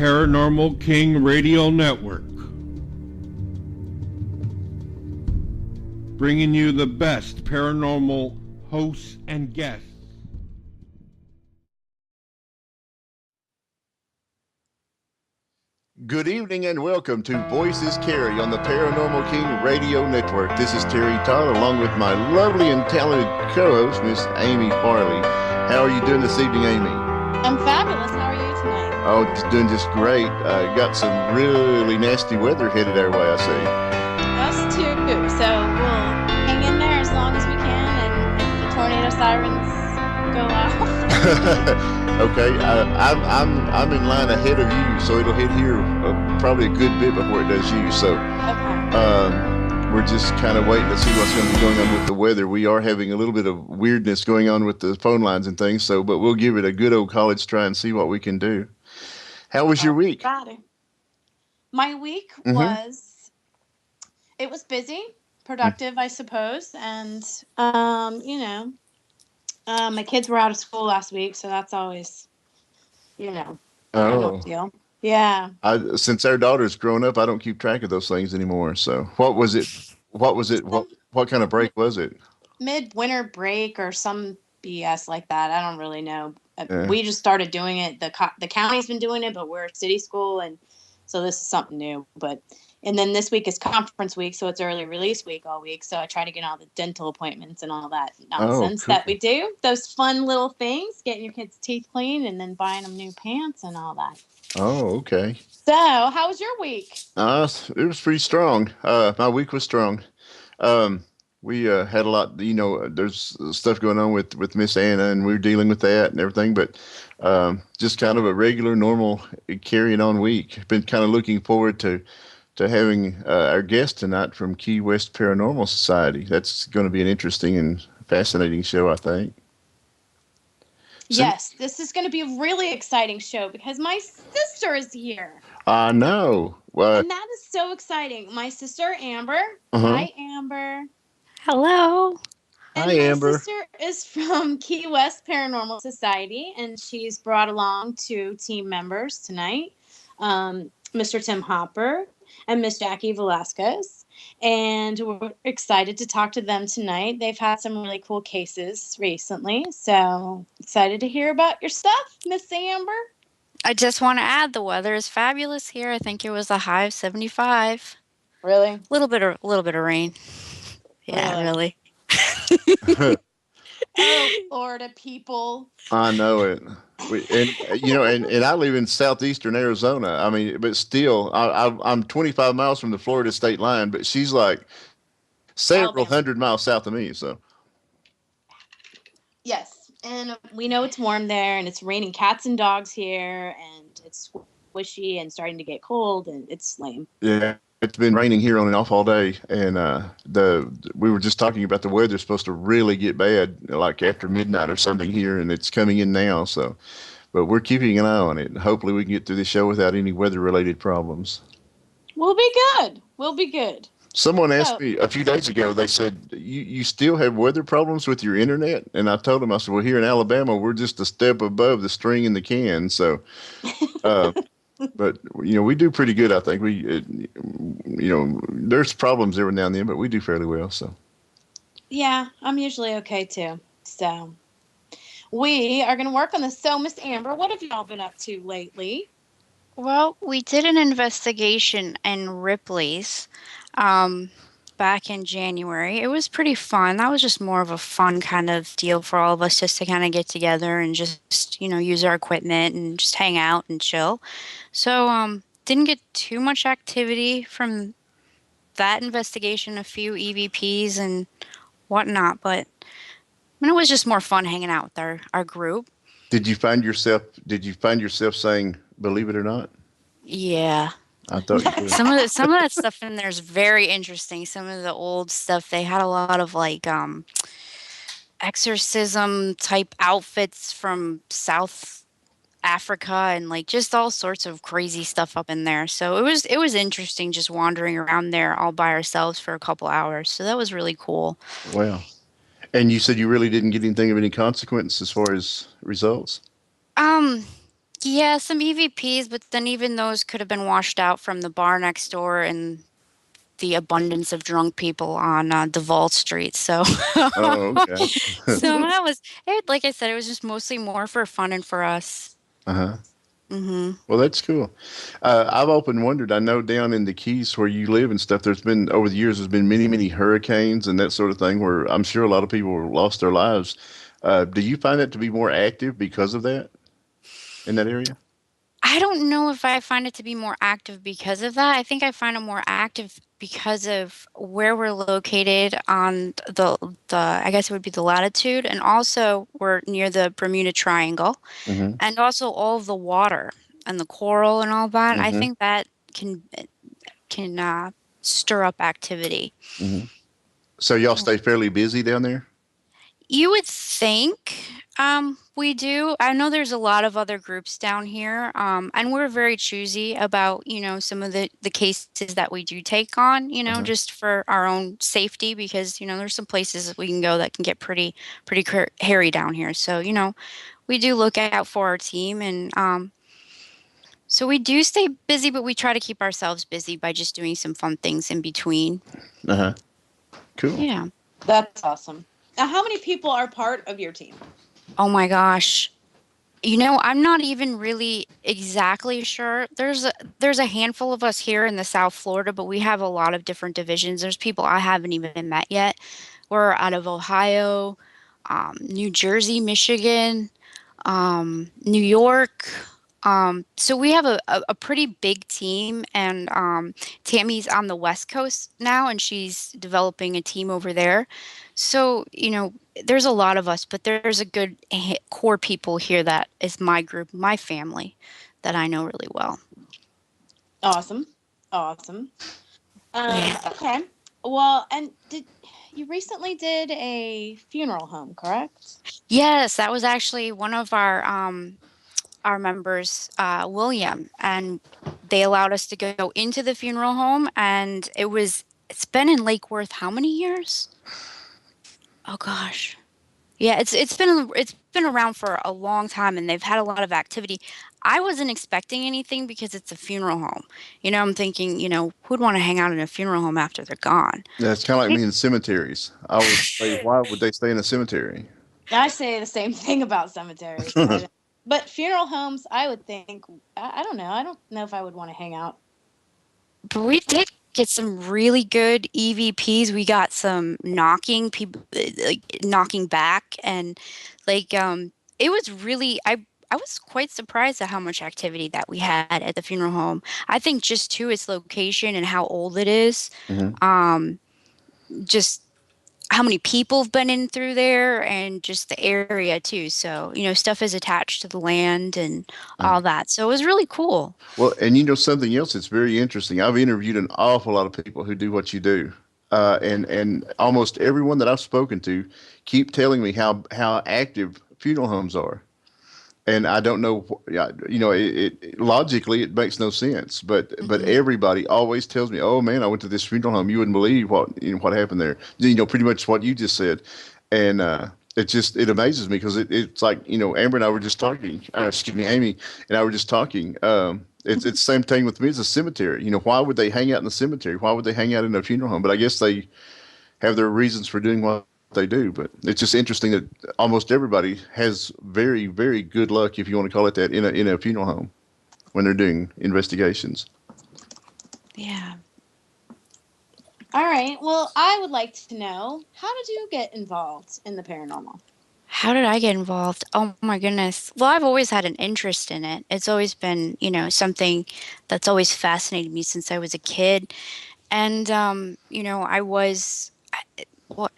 Paranormal King Radio Network, bringing you the best paranormal hosts and guests. Good evening and welcome to Voices Carry on the Paranormal King Radio Network. This is Terry Todd along with my lovely and talented co-host, Miss Amy Farley. How are you doing this evening, Amy? I'm fabulous. How are you tonight? Oh, doing just great. Got some really nasty weather headed our way, I see. Us too. So we'll hang in there as long as we can, and if the tornado sirens go off. Okay, I'm in line ahead of you, so it'll hit here probably a good bit before it does you. So we're just kind of waiting to see what's going to be going on with the weather. We are having a little bit of weirdness going on with the phone lines and things. So, but we'll give it a good old college try and see what we can do. How was your week? My week was, it was busy, productive, I suppose, and my kids were out of school last week, so that's always, a big deal. Yeah. Since our daughter's grown up, I don't keep track of those things anymore. So what was it? What kind of break was it? Mid-winter break or some BS like that. I don't really know. We just started doing it. The county's been doing it, but we're a city school, and so this is something new. And then this week is conference week, so it's early release week all week. So I try to get all the dental appointments and all that nonsense that we do. Those fun little things, getting your kids' teeth cleaned and then buying them new pants and all that. Oh, okay. So how was your week? It was pretty strong. My week was strong. We had a lot, there's stuff going on with Miss Anna, and we were dealing with that and everything, but just kind of a regular, normal carrying on week. Been kind of looking forward to having our guest tonight from Key West Paranormal Society. That's going to be an interesting and fascinating show, I think. Yes, this is going to be a really exciting show because my sister is here. I know. And that is so exciting. My sister, Amber. Hi, Amber. Hello. And Hi, Amber. My sister is from Key West Paranormal Society, and she's brought along 2 team members tonight, Mr. Tim Hopper and Miss Jacquie Velazquez. And we're excited to talk to them tonight. They've had some really cool cases recently, so excited to hear about your stuff, Miss Amber. I just want to add the weather is fabulous here. I think it was a high of 75. Really? A little bit of rain. Yeah, really. Oh, Florida people. I know it. And I live in southeastern Arizona. I mean, but still, I'm 25 miles from the Florida state line, but she's like several hundred miles south of me. So. Yes, and we know it's warm there, and it's raining cats and dogs here, and it's squishy and starting to get cold, and it's lame. Yeah. It's been raining here on and off all day, and we were just talking about the weather's supposed to really get bad, like after midnight or something here, and it's coming in now. So, but we're keeping an eye on it. Hopefully, we can get through the show without any weather-related problems. We'll be good. We'll be good. Someone asked me a few days ago. They said, "You still have weather problems with your internet?" And I told them, I said, "Well, here in Alabama, we're just a step above the string in the can." So. But, we do pretty good, I think. There's problems every now and then, but we do fairly well. So, yeah, I'm usually okay, too. So, we are going to work on this. So, Miss Amber, what have y'all been up to lately? Well, we did an investigation in Ripley's back in January. It was pretty fun. That was just more of a fun kind of deal for all of us, just to kind of get together and just, use our equipment and just hang out and chill. So, didn't get too much activity from that investigation, a few EVPs and whatnot, but it was just more fun hanging out with our group. Did you find yourself saying, "Believe it or not"? Yeah. I thought you did. Some of that stuff in there is very interesting. Some of the old stuff, they had a lot of like exorcism type outfits from South Africa and like just all sorts of crazy stuff up in there. So it was interesting just wandering around there all by ourselves for a couple hours. So that was really cool. Wow. And you said you really didn't get anything of any consequence as far as results? Yeah, some EVPs, but then even those could have been washed out from the bar next door and the abundance of drunk people on Duval Street. So, Oh, okay. so that was it. Like I said, it was just mostly more for fun and for us. Uh-huh. Hmm. Well, that's cool. I've often wondered. I know down in the Keys where you live and stuff, there's been over the years, there's been many, many hurricanes and that sort of thing where I'm sure a lot of people lost their lives. Do you find that to be more active because of that in that area? I don't know if I find it to be more active because of that. I think I find it more active because of where we're located on the I guess it would be the latitude, and also we're near the Bermuda Triangle, Mm-hmm. and also all of the water and the coral and all that. I Mm-hmm. think that can stir up activity. Mm-hmm. So y'all stay fairly busy down there? You would think we do. I know there's a lot of other groups down here, and we're very choosy about, some of the cases that we do take on, Uh-huh. just for our own safety, because, there's some places that we can go that can get pretty hairy down here. So, we do look out for our team, and so we do stay busy, but we try to keep ourselves busy by just doing some fun things in between. Uh-huh. Cool. Yeah. That's awesome. Now, how many people are part of your team? Oh my gosh. I'm not even really exactly sure. There's a handful of us here in the South Florida, but we have a lot of different divisions. There's people I haven't even met yet. We're out of Ohio, New Jersey, Michigan, New York. So we have a pretty big team, and Tammy's on the West Coast now, and she's developing a team over there. So, there's a lot of us, but there's a good core people here that is my group, my family, that I know really well. Awesome. Awesome. Yeah. Okay. Well, and you recently did a funeral home, correct? Yes, that was actually one of our members, William, and they allowed us to go into the funeral home, and it's been in Lake Worth how many years? Oh gosh. Yeah, it's been around for a long time, and they've had a lot of activity. I wasn't expecting anything because it's a funeral home. I'm thinking, who'd want to hang out in a funeral home after they're gone? Yeah, it's kind of like me in cemeteries. I would say, why would they stay in a cemetery? I say the same thing about cemeteries. But funeral homes, I would think, I don't know. I don't know if I would want to hang out. But we did get some really good EVPs. We got some knocking people, like knocking back, and like it was really I was quite surprised at how much activity that we had at the funeral home. I think just to its location and how old it is, Hmm. um, just how many people have been in through there, and just the area too. So, stuff is attached to the land and all that. So it was really cool. Well, and something else that's very interesting. I've interviewed an awful lot of people who do what you do, and almost everyone that I've spoken to keep telling me how active funeral homes are. And I don't know, yeah, logically it makes no sense, but Hmm. everybody always tells me, "Oh man, I went to this funeral home. You wouldn't believe what happened there." Pretty much what you just said, and it amazes me because it's like Amber and I were just talking, excuse me, Amy and I were just talking. It's the same thing with me as a cemetery. Why would they hang out in the cemetery? Why would they hang out in a funeral home? But I guess they have their reasons for doing what they do. But it's just interesting that almost everybody has very, very good luck, if you want to call it that, in a funeral home when they're doing investigations. Yeah. All right. Well, I would like to know, how did you get involved in the paranormal? How did I get involved? Oh my goodness. Well, I've always had an interest in it. It's always been, something that's always fascinated me since I was a kid. And, I was, well,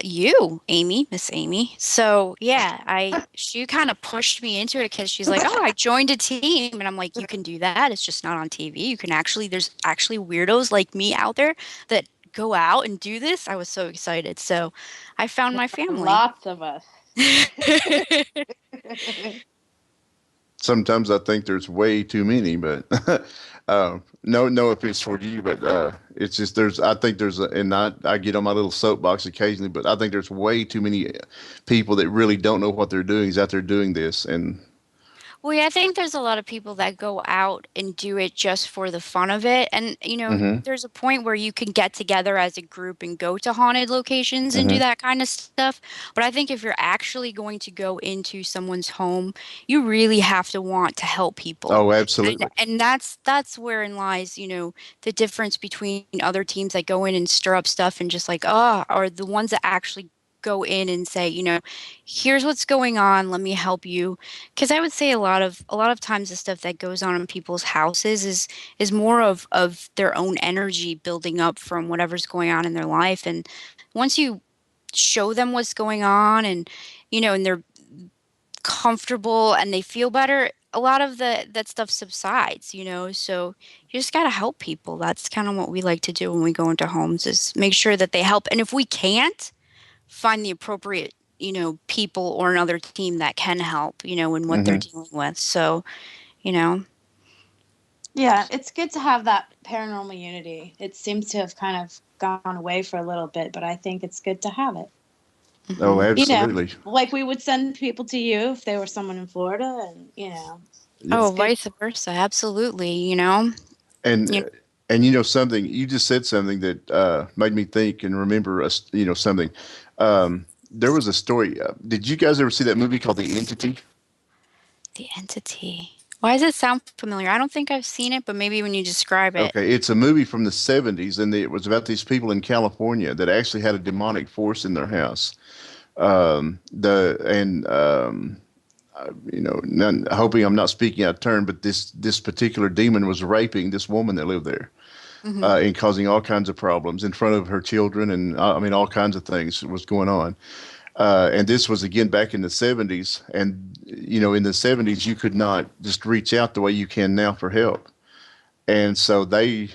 Amy, Miss Amy. So yeah, she kind of pushed me into it because she's like, oh, I joined a team. And I'm like, you can do that. It's just not on TV. There's actually weirdos like me out there that go out and do this. I was so excited. So I found my family. Lots of us. Sometimes I think there's way too many, but no offense for you, but it's just I think and I get on my little soapbox occasionally, but I think there's way too many people that really don't know what they're doing is out there doing this, and Well, yeah, I think there's a lot of people that go out and do it just for the fun of it. And, Mm-hmm. there's a point where you can get together as a group and go to haunted locations and do Mm-hmm. that kind of stuff. But I think if you're actually going to go into someone's home, you really have to want to help people. Oh, And absolutely. and that's wherein lies, the difference between other teams that go in and stir up stuff and just like, or the ones that actually go in and say, here's what's going on, let me help you. Because I would say a lot of times the stuff that goes on in people's houses is more of their own energy building up from whatever's going on in their life. And once you show them what's going on, and they're comfortable and they feel better, a lot of that stuff subsides. So you just got to help people. That's kind of what we like to do when we go into homes, is make sure that they help. And if we can't, find the appropriate people or another team that can help in what they're Mm-hmm. dealing with. So you know Yeah, it's good to have that paranormal unity. It seems to have kind of gone away for a little bit, but I think it's good to have it. Oh, hmm You know, absolutely. like we would send people to you if they were someone in Florida, and Yep. it's oh, good. vice versa, absolutely. And You something you just said something that made me think and remember us. Something. There was a story. Did you guys ever see that movie called The Entity? The Entity. Why does it sound familiar? I don't think I've seen it, but maybe when you describe it. Okay, it's a movie from the 70s, and it was about these people in California that actually had a demonic force in their house. The and hoping I'm not speaking out of turn, but this particular demon was raping this woman that lived there, hmm and causing all kinds of problems in front of her children, and I mean all kinds of things was going on. And this was again back in the 70s, and in the 70s you could not just reach out the way you can now for help. And so they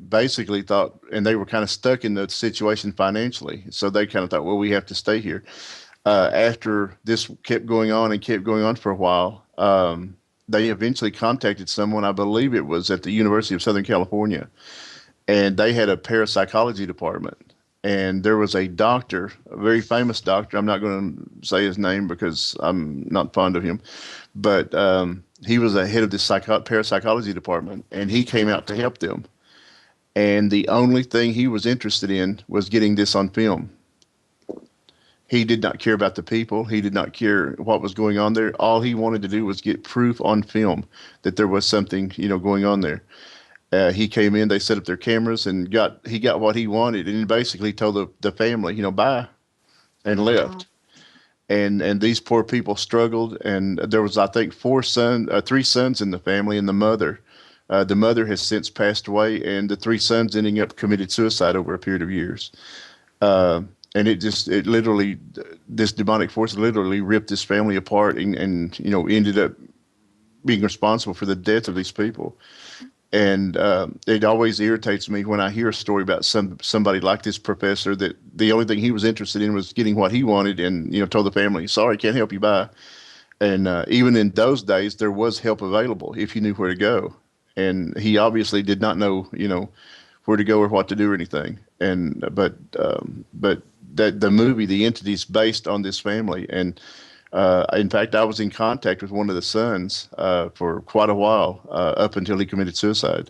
basically thought, and they were kind of stuck in the situation financially. So they kind of thought, well, we have to stay here. After this kept going on and kept going on for a while, they eventually contacted someone, I believe it was at the University of Southern California, and they had a parapsychology department. And there was a doctor, a very famous doctor. I'm not going to say his name because I'm not fond of him, but he was the head of this parapsychology department, and he came out to help them. And the only thing he was interested in was getting this on film. He did not care about the people. He did not care what was going on there. All he wanted to do was get proof on film that there was something, going on there. He came in, they set up their cameras, and he got what he wanted, and he basically told the family, bye, and Wow. left. And these poor people struggled, and there was, I think, three sons in the family, and the mother. The mother has since passed away, and the three sons ending up committed suicide over a period of years. Uh, and it literally, this demonic force literally ripped this family apart, and ended up being responsible for the death of these people. And it always irritates me when I hear a story about somebody like this professor that the only thing he was interested in was getting what he wanted, and told the family, "Sorry, can't help you, bye." And even in those days, there was help available if you knew where to go. And he obviously did not know, where to go or what to do or anything. And but that the movie, The Entity, is based on this family. And in fact, I was in contact with one of the sons for quite a while, up until he committed suicide.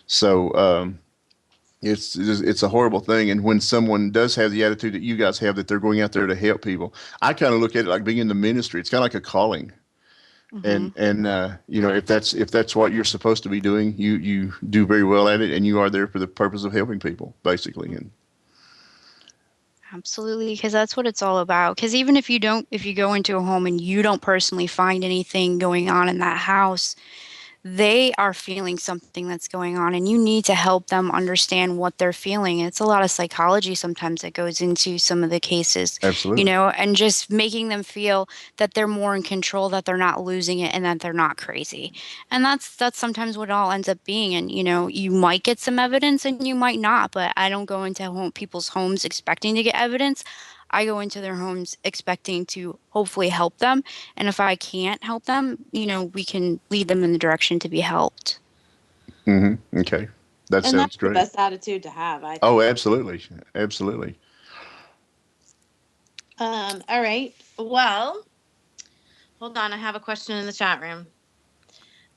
So it's a horrible thing. And when someone does have the attitude that you guys have, that they're going out there to help people, I kind of look at it like being in the ministry. It's kind of like a calling. hmm And if that's what you're supposed to be doing, you do very well at it, and you are there for the purpose of helping people, basically. And Absolutely, because that's what it's all about. Because even if you go into a home and you don't personally find anything going on in that house, they are feeling something that's going on, and you need to help them understand what they're feeling. It's a lot of psychology sometimes that goes into some of the cases, absolutely. and just making them feel that they're more in control, that they're not losing it, and that they're not crazy. And that's sometimes what it all ends up being. And you might get some evidence and you might not, but I don't go into people's homes expecting to get evidence. I go into their homes expecting to hopefully help them. And if I can't help them, we can lead them in the direction to be helped. Okay, that And sounds that's the great. best attitude to have, I Oh, think. absolutely, absolutely. All right. Well, hold on. I have a question in the chat room.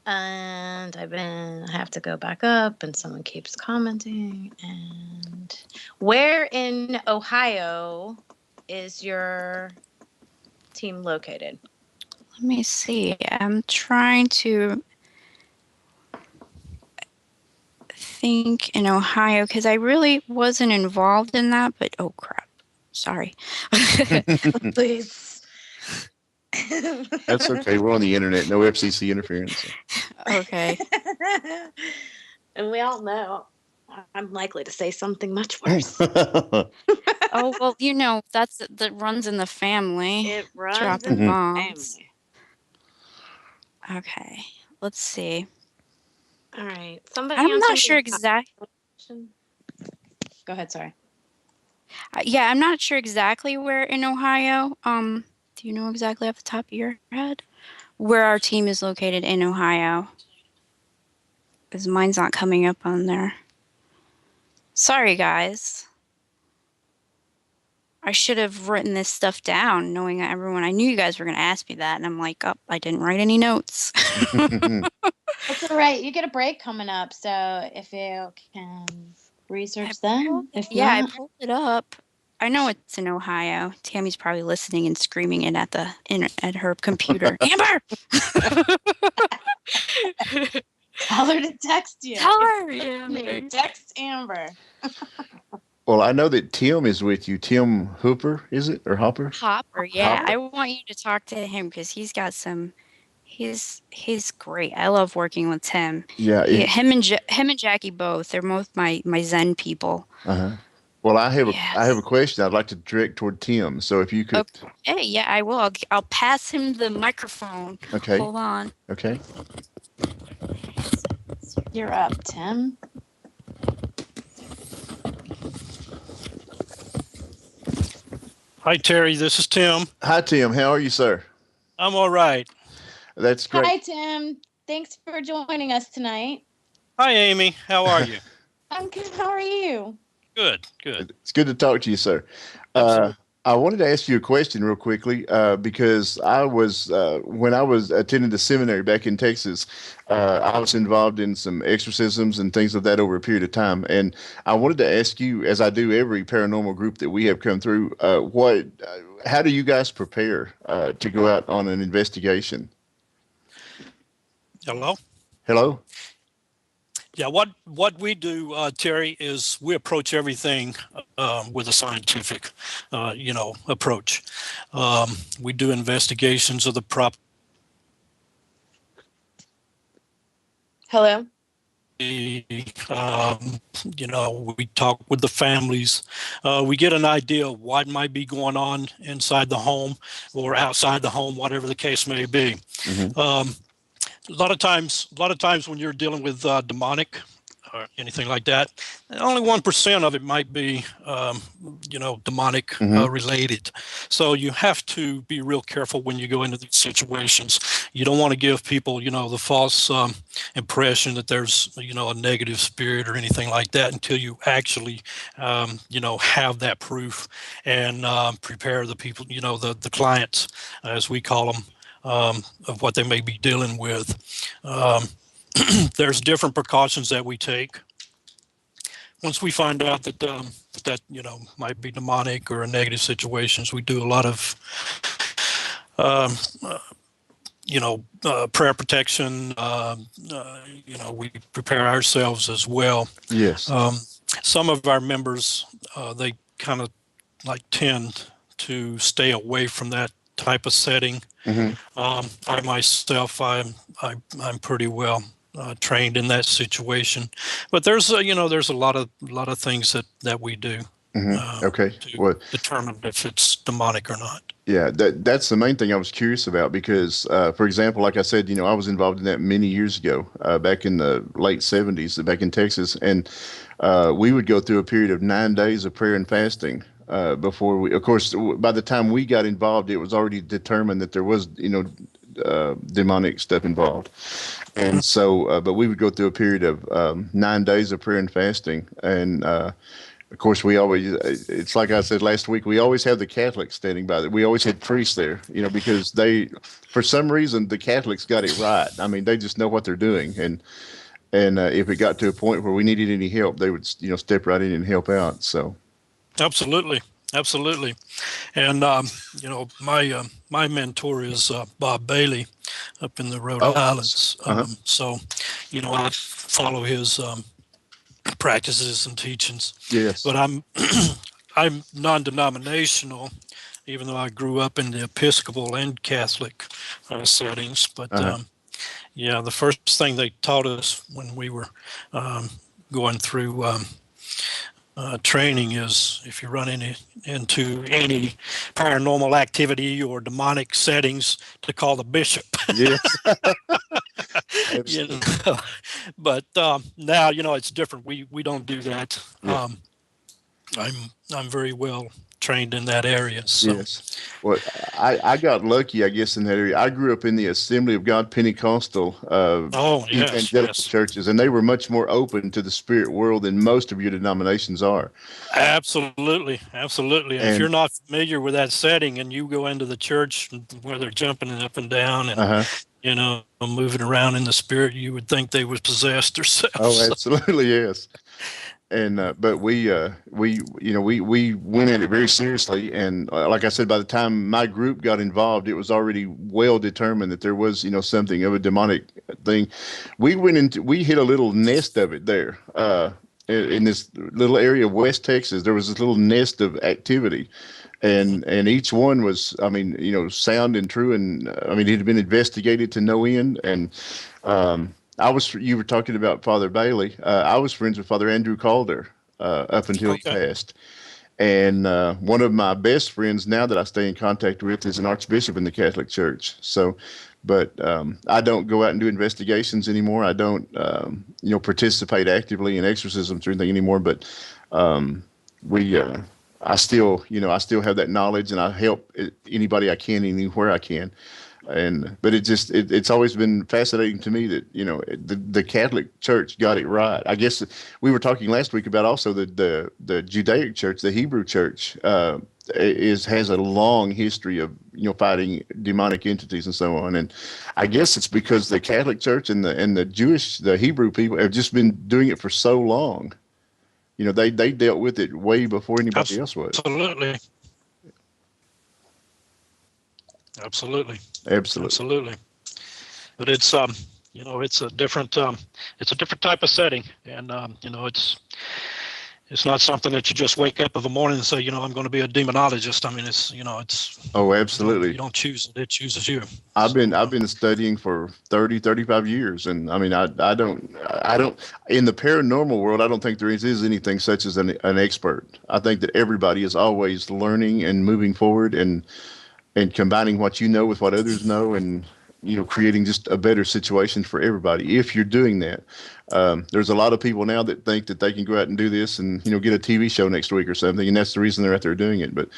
And I have to go back up, and someone keeps commenting. And where in Ohio is your team located? Let me see. I'm trying to think in Ohio because I really wasn't involved in that, but oh crap. Sorry. Please. That's okay. We're on the internet. No FCC interference. Okay. And we all know I'm likely to say something much worse. Oh, well, that runs in the family. It runs Dropping in the bombs. family. Okay. Let's see. All right. Somebody I'm not answer sure me. exactly. Go ahead. Sorry. Yeah, I'm not sure exactly where in Ohio. Do you know exactly off the top of your head where our team is located in Ohio? Because mine's not coming up on there. Sorry, guys. I should have written this stuff down, knowing that I knew you guys were going to ask me that, and I'm like, oh, I didn't write any notes. It's all right. You get a break coming up, so if you can research them. I pulled it up. I know it's in Ohio. Tammy's probably listening and screaming it at her computer. Amber! Tell her to text you. Tell her. Yeah. Text Amber. Well, I know that Tim is with you. Tim Hooper, is it? Or Hopper? Hopper, yeah. Hopper. I want you to talk to him because he's got some. He's great. I love working with him. Yeah. Him and Jacquie both. They're both my Zen people. Uh-huh. Well, I have a question I'd like to direct toward Tim. So if you could. Okay, yeah, I will. I'll pass him the microphone. Okay. Hold on. Okay. You're up, Tim. Hi, Terry. This is Tim. Hi, Tim. How are you, sir? I'm all right. That's great. Hi, Tim. Thanks for joining us tonight. Hi, Amy. How are you? I'm good. How are you? Good. It's good to talk to you, sir. I wanted to ask you a question real quickly because I was when I was attending the seminary back in Texas, I was involved in some exorcisms and things of that over a period of time. And I wanted to ask you, as I do every paranormal group that we have come through, how do you guys prepare to go out on an investigation? Hello? Yeah, what we do, Terry, is we approach everything with a scientific, approach. We do investigations of the Hello? we talk with the families. We get an idea of what might be going on inside the home or outside the home, whatever the case may be. Mm-hmm. A lot of times when you're dealing with demonic or anything like that, only 1% of it might be, demonic related. So you have to be real careful when you go into these situations. You don't want to give people, the false impression that there's, a negative spirit or anything like that until you actually, have that proof and prepare the people, the clients, as we call them, of what they may be dealing with. There's different precautions that we take. Once we find out that might be demonic or negative situations, we do a lot of prayer protection. We prepare ourselves as well. Yes. Some of our members, they kind of tend to stay away from that type of setting. I myself, I'm pretty well trained in that situation, but there's a lot of things that we do to determine if it's demonic or not. Yeah, that's the main thing I was curious about because, for example, like I said, I was involved in that many years ago, back in the late 70s, back in Texas, and we would go through a period of 9 days of prayer and fasting. Before we, of course, by the time we got involved, it was already determined that there was, demonic stuff involved. And so, but we would go through a period of 9 days of prayer and fasting. And of course, we always, it's like I said last week, we always have the Catholics standing by. We always had priests there, because for some reason, the Catholics got it right. I mean, they just know what they're doing. And if it got to a point where we needed any help, they would, step right in and help out. So. Absolutely. Absolutely. And, my mentor is Bob Bailey up in the Rhode Islands. So, I follow his practices and teachings. Yes. But I'm non-denominational, even though I grew up in the Episcopal and Catholic settings. But the first thing they taught us when we were going through training is, if you run into any paranormal activity or demonic settings, to call the bishop. Yes. But now it's different. We don't do that. Yeah. I'm very well trained in that area. So. Yes. Well, I got lucky, I guess, in that area. I grew up in the Assembly of God Pentecostal evangelical churches, and they were much more open to the spirit world than most of your denominations are. Absolutely. And if you're not familiar with that setting and you go into the church where they're jumping up and down and moving around in the spirit, you would think they was possessed themselves. Oh, absolutely, yes. And but we went at it very seriously, and like I said, by the time my group got involved, it was already well determined that there was something of a demonic thing. We hit a little nest of it there in this little area of West Texas. There was this little nest of activity, and each one was, sound and true, and it had been investigated to no end, and you were talking about Father Bailey. I was friends with Father Andrew Calder up until he passed. And one of my best friends now that I stay in contact with is an archbishop in the Catholic Church. So, but I don't go out and do investigations anymore. I don't, participate actively in exorcisms or anything anymore. But I still have that knowledge, and I help anybody I can, anywhere I can. But it's always been fascinating to me that the Catholic Church got it right. I guess we were talking last week about also the Judaic Church, the Hebrew Church, has a long history of fighting demonic entities and so on. And I guess it's because the Catholic Church and the Hebrew people have just been doing it for so long. They dealt with it way before anybody else was. Absolutely. But it's it's a different type of setting, and it's not something that you just wake up of a morning and say, I'm going to be a demonologist. It's Oh, absolutely. You don't choose it; it chooses you. I've been studying for 35 years, and I don't in the paranormal world, I don't think there is anything such as an expert. I think that everybody is always learning and moving forward, and combining what you know with what others know, and creating just a better situation for everybody. If you're doing that, there's a lot of people now that think that they can go out and do this and get a TV show next week or something, and that's the reason they're out there doing it. But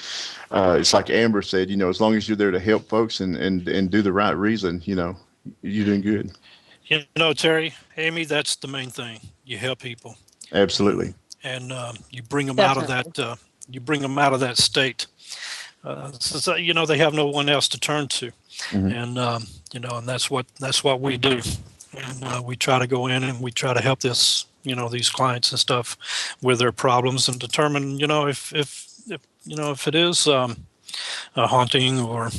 it's like Amber said, as long as you're there to help folks and do the right reason, you're doing good. Terry, Amy, that's the main thing. You help people. Absolutely. And you bring them out of that. You bring them out of that state. So, they have no one else to turn to, and and that's what we do, and we try to go in and we try to help these clients and stuff with their problems, and determine if it is a haunting or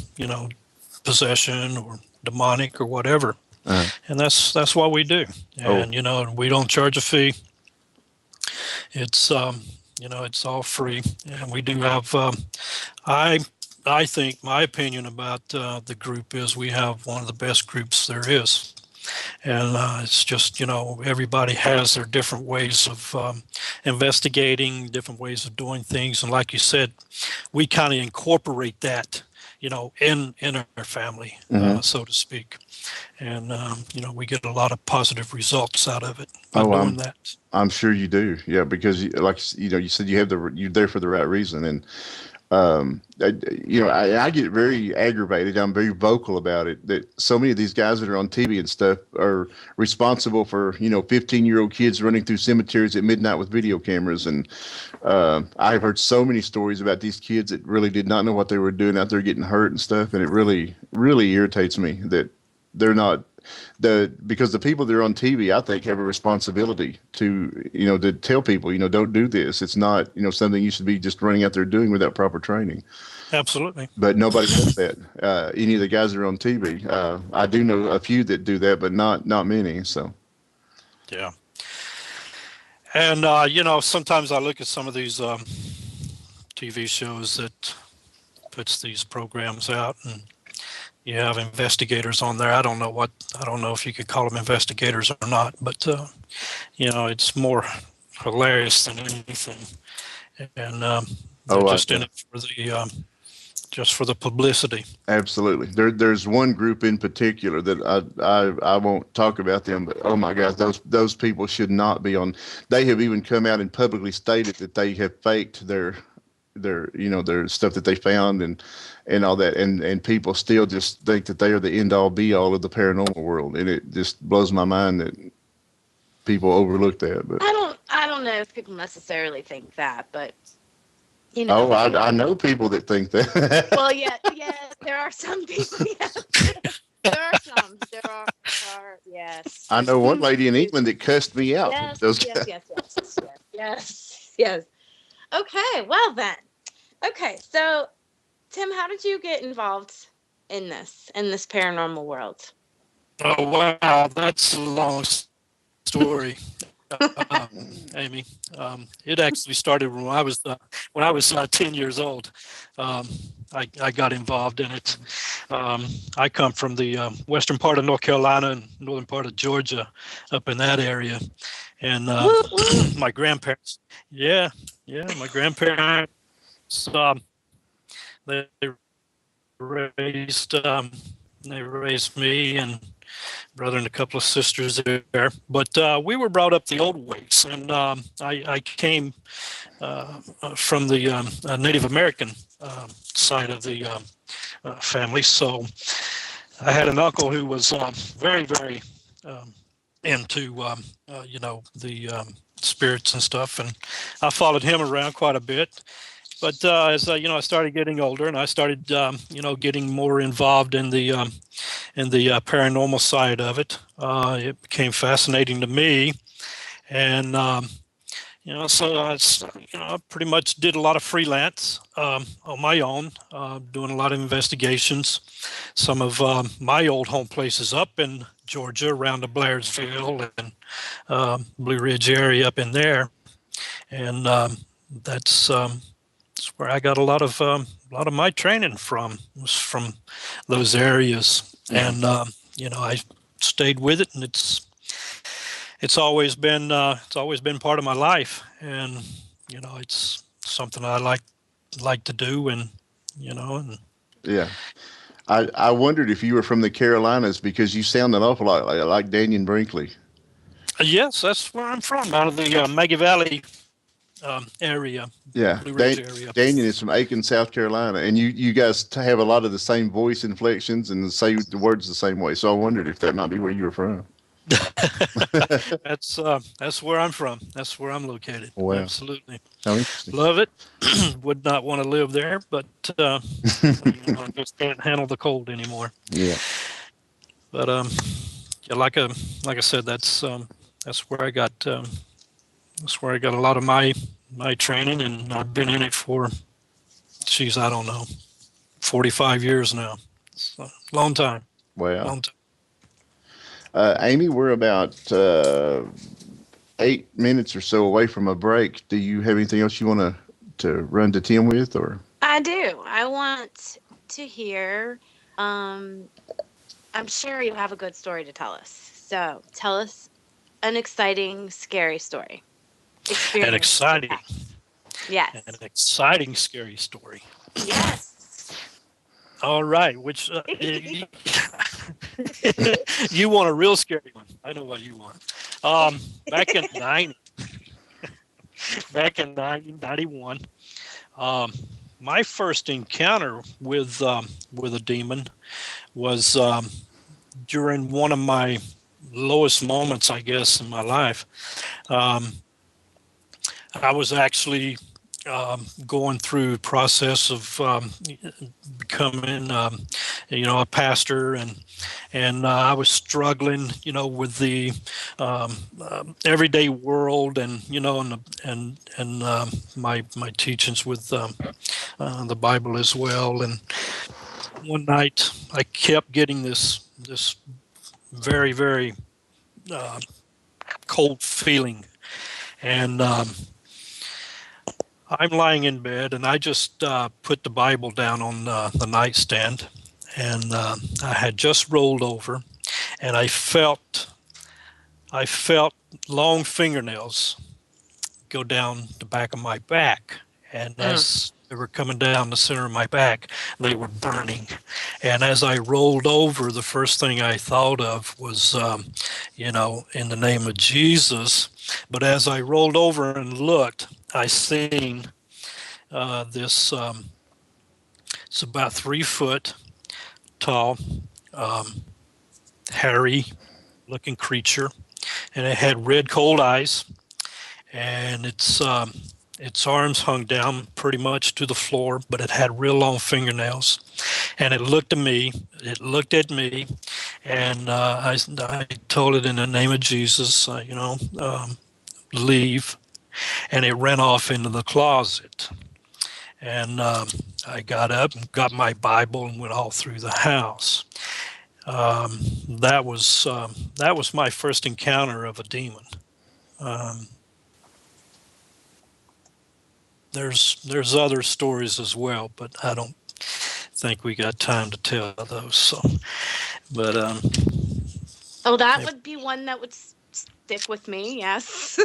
possession or demonic or whatever, and that's what we do, and we don't charge a fee. It's it's all free, and we do have. I think my opinion about the group is we have one of the best groups there is, and it's just everybody has their different ways of investigating, different ways of doing things, and like you said, we kind of incorporate that in our family, so to speak. And, we get a lot of positive results out of it by doing that. I'm sure you do. Yeah. Because like, you said, you're there for the right reason. And I get very aggravated. I'm very vocal about it, that so many of these guys that are on TV and stuff are responsible for, 15-year-old kids running through cemeteries at midnight with video cameras. And I've heard so many stories about these kids that really did not know what they were doing out there, getting hurt and stuff. And it really, really irritates me that they're not because the people that are on TV, I think, have a responsibility to tell people, don't do this. It's not, something you should be just running out there doing without proper training. Absolutely. But nobody does that. Any of the guys that are on TV, I do know a few that do that, but not many. So. Yeah. And, sometimes I look at some of these TV shows that puts these programs out, and you have investigators on there. I don't know if you could call them investigators or not, but it's more hilarious than anything. And they're just in it for just for the publicity. Absolutely. There's one group in particular that I won't talk about them, but oh my gosh, those people should not be on. They have even come out and publicly stated that they have faked their stuff that they found and all that, and people still just think that they are the end all be all of the paranormal world, and it just blows my mind that people overlook that. But I don't know if people necessarily think that, but I know people that think that. Well, yeah, there are some people. Yeah. There are some. There are yes. I know one lady in England that cussed me out. Yes. Okay, well then. Okay, so Tim, how did you get involved in this paranormal world? Oh wow, that's a long story, Amy. It actually started when I was 10 years old. I got involved in it. I come from the western part of North Carolina and northern part of Georgia, up in that area, and my grandparents. Yeah, my grandparents. They raised me and brother and a couple of sisters there, but we were brought up the old ways, and I came from the Native American side of the family. So I had an uncle who was very, very into the spirits and stuff, and I followed him around quite a bit. But as I started getting older, and I started getting more involved in the paranormal side of it, it became fascinating to me, and so I pretty much did a lot of freelance on my own, doing a lot of investigations. Some of my old home places up in Georgia, around the Blairsville and Blue Ridge area up in there, and that's where I got a lot of my training from, was from those areas. And I stayed with it, and it's always been part of my life, and it's something I like to do, and yeah. I wondered if you were from the Carolinas, because you sound an awful lot like Daniel Brinkley. Yes, that's where I'm from, out of the Maggie Valley area. Yeah, area. Daniel is from Aiken, South Carolina, and you guys have a lot of the same voice inflections and say the words the same way. So I wondered if that might be where you were from. That's where I'm from. That's where I'm located. Wow. Absolutely. How interesting. Love it. Would not want to live there, but I just can't handle the cold anymore. Yeah. But like I said, that's where I got a lot of my training, and I've been in it for, I don't know, 45 years now. It's a long time. Wow. Long time. Amy, we're about 8 minutes or so away from a break. Do you have anything else you want to run to Tim with, or? I do. I want to hear. I'm sure you have a good story to tell us. So tell us an exciting, scary story. An exciting. Yes. An exciting, scary story. Yes. All right. Which you want a real scary one? I know what you want. Back in 1991, my first encounter with a demon was during one of my lowest moments, I guess, in my life. Um, I was actually going through the process of becoming, a pastor, and I was struggling, with the everyday world, and my teachings with the Bible as well. And one night, I kept getting this very, very cold feeling, and I'm lying in bed, and I just put the Bible down on the nightstand, and I had just rolled over, and I felt long fingernails go down the back of my back, and as they were coming down the center of my back, they were burning. And as I rolled over, the first thing I thought of was, in the name of Jesus. But as I rolled over and looked, I seen this. It's about 3 foot tall, hairy-looking creature, and it had red cold eyes, and its arms hung down pretty much to the floor, but it had real long fingernails. And it looked at me. And I told it in the name of Jesus, leave. And it ran off into the closet. And I got up and got my Bible and went all through the house. That was my first encounter of a demon. There's other stories as well, but I don't think we got time to tell those. So, but that would be one that would stick with me. Yes.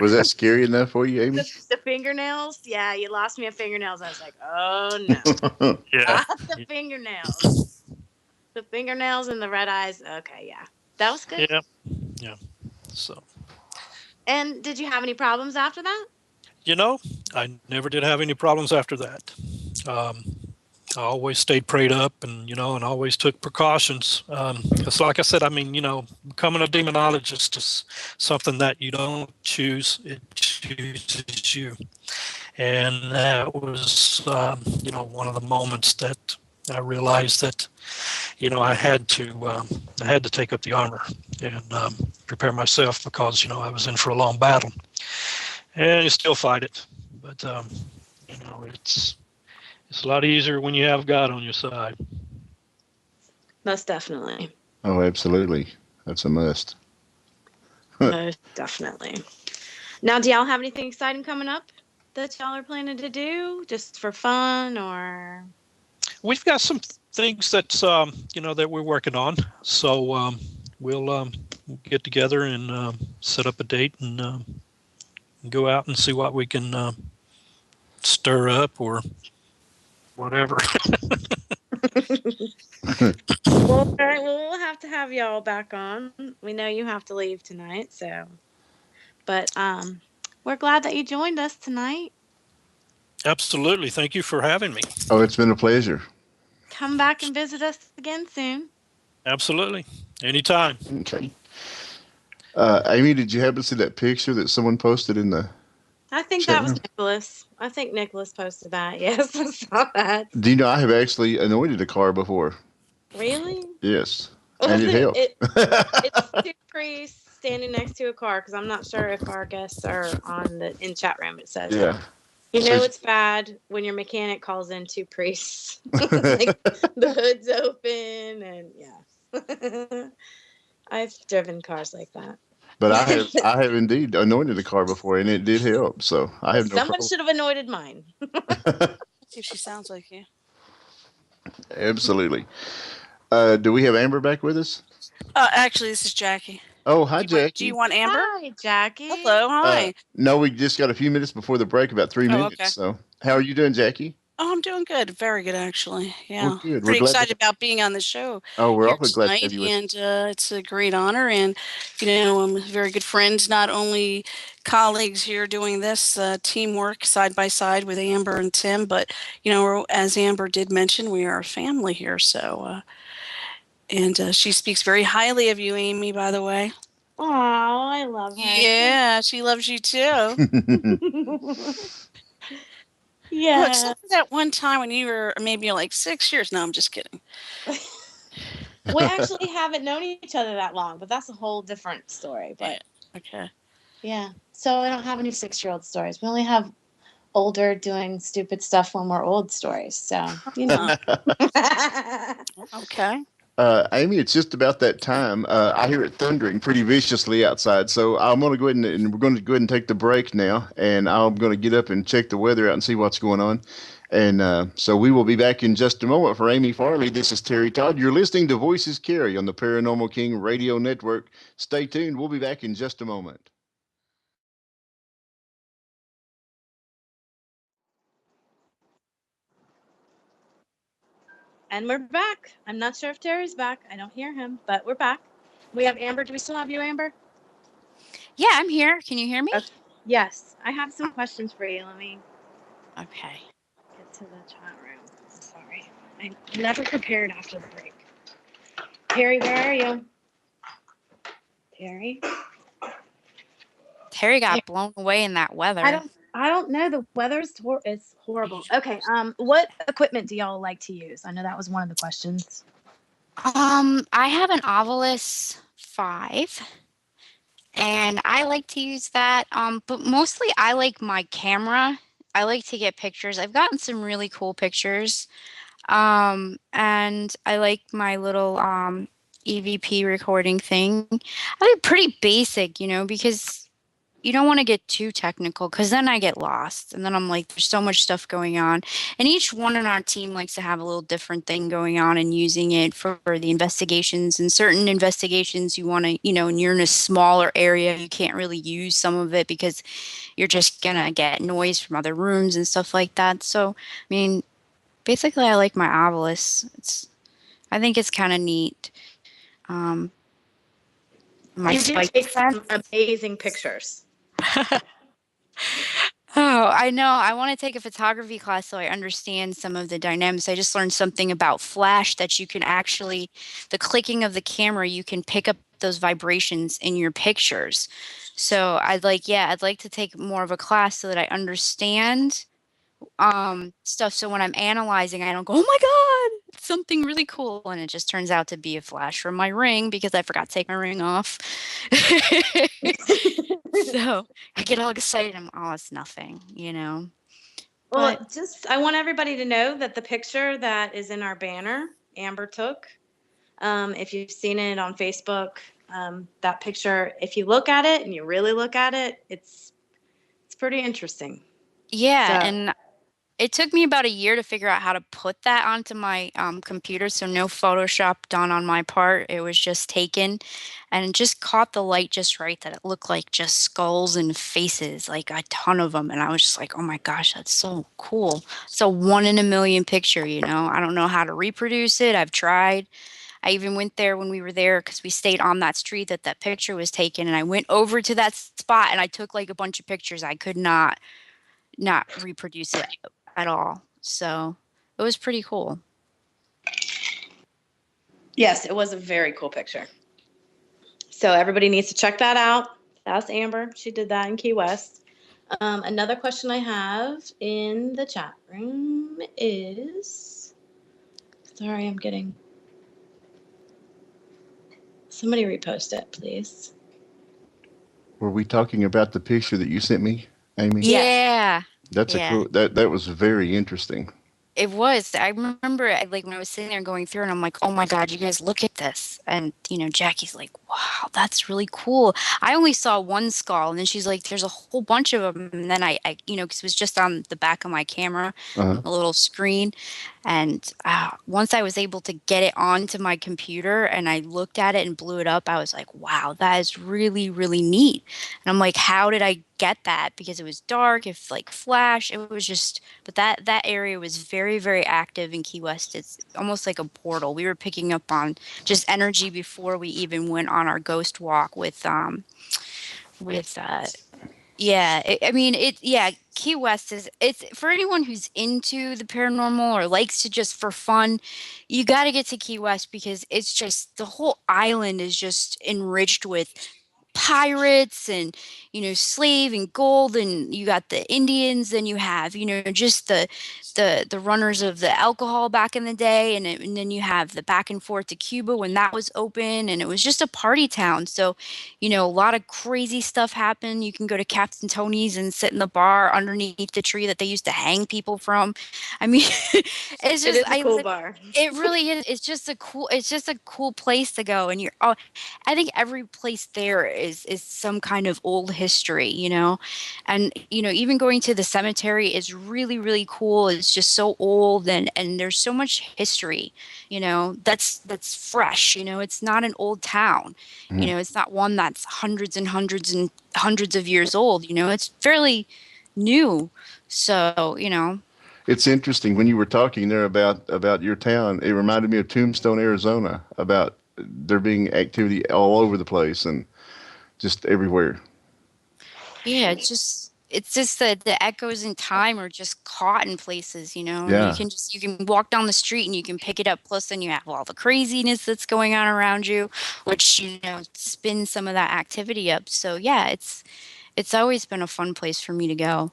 Was that scary enough for you, Amy? The fingernails. Yeah, you lost me at fingernails. I was like, oh no. yeah, Not the fingernails. The fingernails and the red eyes. Okay, yeah, that was good. yeah. So. And did you have any problems after that? I never did have any problems after that. I always stayed prayed up, and always took precautions. It's like I said, becoming a demonologist is something that you don't choose; it chooses you. And that was, one of the moments that I realized that, I had to take up the armor and prepare myself, because I was in for a long battle. And you still fight it, but it's a lot easier when you have God on your side. Most definitely. Oh, absolutely. That's a must. Most definitely. Now, do y'all have anything exciting coming up that y'all are planning to do, just for fun, or? We've got some things that's that we're working on. So we'll get together and set up a date and go out and see what we can stir up or whatever. Well, all right. Well, we'll have to have y'all back on. We know you have to leave tonight, but we're glad that you joined us tonight. Absolutely. Thank you for having me. Oh, it's been a pleasure. Come back and visit us again soon. Absolutely. Anytime. Okay. Amy, did you happen to see that picture that someone posted in the? I think that was Nicholas. I think Nicholas posted that. Yes, I saw that. Do you know I have actually anointed a car before? Really? Yes. And it helped. It's 2 priests standing next to a car, because I'm not sure if our guests are in chat room. It says. Yeah. It's bad when your mechanic calls in 2 priests. Like the hood's open, and yeah. I've driven cars like that. But I have indeed anointed a car before, and it did help. So I have no Someone problem. should have anointed mine. See if she sounds like you. Absolutely. Do we have Amber back with us? Actually, this is Jackie. Oh, hi, Jackie. Do you want Amber? Hi, Jackie. Hello, hi. No, we just got a few minutes before the break, about 3 minutes. Okay. So how are you doing, Jackie? Oh, I'm doing good. Very good, actually. Yeah. Well, good. We're Pretty glad to. excited about being on the show Oh, we're here awfully glad to tonight. have you with. And it's a great honor. And, I'm very good friends, not only colleagues here doing this teamwork side by side with Amber and Tim, but, as Amber did mention, we are a family here. So, and she speaks very highly of you, Amy, by the way. Oh, I love her. Yeah, she loves you too. Yeah. Except for that one time when you were maybe like 6 years. No, I'm just kidding. We actually haven't known each other that long, but that's a whole different story. But yeah. Okay. Yeah. So I don't have any 6-year-old stories. We only have older doing stupid stuff when we're old stories. So, Okay. Amy, it's just about that time. I hear it thundering pretty viciously outside, so I'm going to go ahead and we're going to go ahead and take the break now, and I'm going to get up and check the weather out and see what's going on. And so we will be back in just a moment. For Amy Farley, this is Terry Todd. You're listening to Voices Carry on the Paranormal King Radio Network. Stay tuned. We'll be back in just a moment. And we're back. I'm not sure if Terry's back. I don't hear him, but we're back. We have Amber. Do we still have you, Amber? Yeah, I'm here. Can you hear me? Okay. Yes. I have some questions for you. Let me Okay. get to the chat room. I'm sorry. I'm never prepared after the break. Terry, where are you? Terry? Terry got blown away in that weather. I don't know. The weather is horrible. Okay. What equipment do y'all like to use? I know that was one of the questions. I have an Ovilus 5, and I like to use that. But mostly I like my camera. I like to get pictures. I've gotten some really cool pictures. And I like my little EVP recording thing. I like pretty basic, because you don't want to get too technical because then I get lost. And then I'm like, there's so much stuff going on. And each one on our team likes to have a little different thing going on and using it for the investigations. And certain investigations you want to, and you're in a smaller area, you can't really use some of it because you're just going to get noise from other rooms and stuff like that. So, I mean, basically I like my Ovilus. I think it's kind of neat. My You do spike take some amazing pictures. Oh, I know. I want to take a photography class so I understand some of the dynamics. I just learned something about flash that you can actually, the clicking of the camera, you can pick up those vibrations in your pictures. So I'd like to take more of a class so that I understand stuff. So when I'm analyzing, I don't go, oh my God, it's something really cool. And it just turns out to be a flash from my ring because I forgot to take my ring off. So I get all excited. It's nothing, Well, But I want everybody to know that the picture that is in our banner, Amber took, if you've seen it on Facebook, that picture, if you look at it and you really look at it, it's pretty interesting. yeah, So, and it took me about a year to figure out how to put that onto my computer. So no Photoshop done on my part. It was just taken and it just caught the light just right that it looked like just skulls and faces, like a ton of them. And I was just like, oh my gosh, that's so cool. It's a 1 in a million picture, I don't know how to reproduce it. I've tried. I even went there when we were there because we stayed on that street that picture was taken. And I went over to that spot and I took like a bunch of pictures. I could not reproduce it at all. So it was pretty cool. yes, it was a very cool picture. So everybody needs to check that out. That's Amber. She did that in Key West. Another question I have in the chat room is, sorry, I'm getting, somebody repost it, please. Were we talking about the picture that you sent me, Amy? Yeah. That's a cool. That was very interesting. It was. I remember like when I was sitting there going through and I'm like, oh my God, you guys look at this. And, Jackie's like, wow, that's really cool. I only saw one skull. And then she's like, there's a whole bunch of them. And then I because it was just on the back of my camera, Uh-huh. a little screen. And once I was able to get it onto my computer and I looked at it and blew it up, I was like, wow, that is really, really neat. And I'm like, how did I get that? Because it was dark, if like flash, it was just, but that area was very, very active in Key West. It's almost like a portal. We were picking up on just energy before we even went on our ghost walk with yeah, I mean, yeah, Key West it's for anyone who's into the paranormal or likes to just for fun, you got to get to Key West because it's just the whole island is just enriched with pirates and slave and gold, and you got the Indians, and you have just the runners of the alcohol back in the day, and then you have the back and forth to Cuba when that was open, and it was just a party town. So a lot of crazy stuff happened. You can go to Captain Tony's and sit in the bar underneath the tree that they used to hang people from. I mean, it's It just is a cool bar. it really is. It's just a cool place to go, and I think every place there is some kind of old history, and even going to the cemetery is really, really cool. It's just so old, and there's so much history, that's fresh. It's not an old town. It's not one that's hundreds and hundreds and hundreds of years old. It's fairly new. So It's interesting when you were talking there about your town. It reminded me of Tombstone, Arizona, about there being activity all over the place and just everywhere. Yeah, it's just that the echoes in time are just caught in places, and Yeah. you can walk down the street and you can pick it up. Plus, then you have all the craziness that's going on around you, which spins some of that activity up. So yeah, it's always been a fun place for me to go.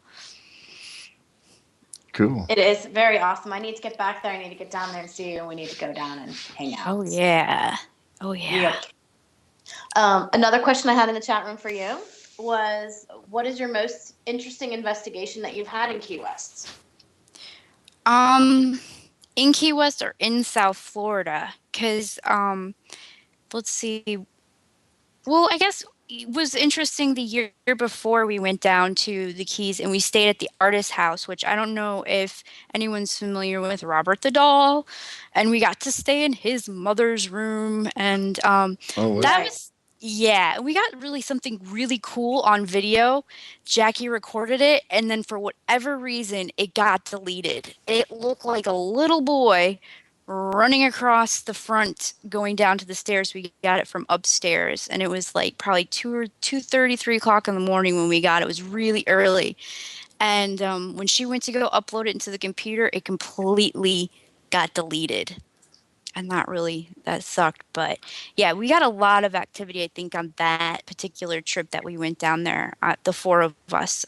Cool. It is very awesome. I need to get back there. I need to get down there and see you, and we need to go down and hang out. Oh yeah, oh yeah. Yep. Another question I had in the chat room for you was, what is your most interesting investigation that you've had in Key West? In Key West or in South Florida? Because let's see. Well, I guess it was interesting the year before we went down to the Keys and we stayed at the artist house, which I don't know if anyone's familiar with Robert the Doll, and we got to stay in his mother's room, and that was we got really something really cool on video. Jackie recorded it, and then for whatever reason, it got deleted. It looked like a little boy running across the front going down to the stairs. We got it from upstairs, and it was like probably 2:30, 3 o'clock in the morning when we got it. It was really early, and when she went to go upload it into the computer, it completely got deleted, and that sucked. But yeah, we got a lot of activity, I think, on that particular trip that we went down there, the four of us,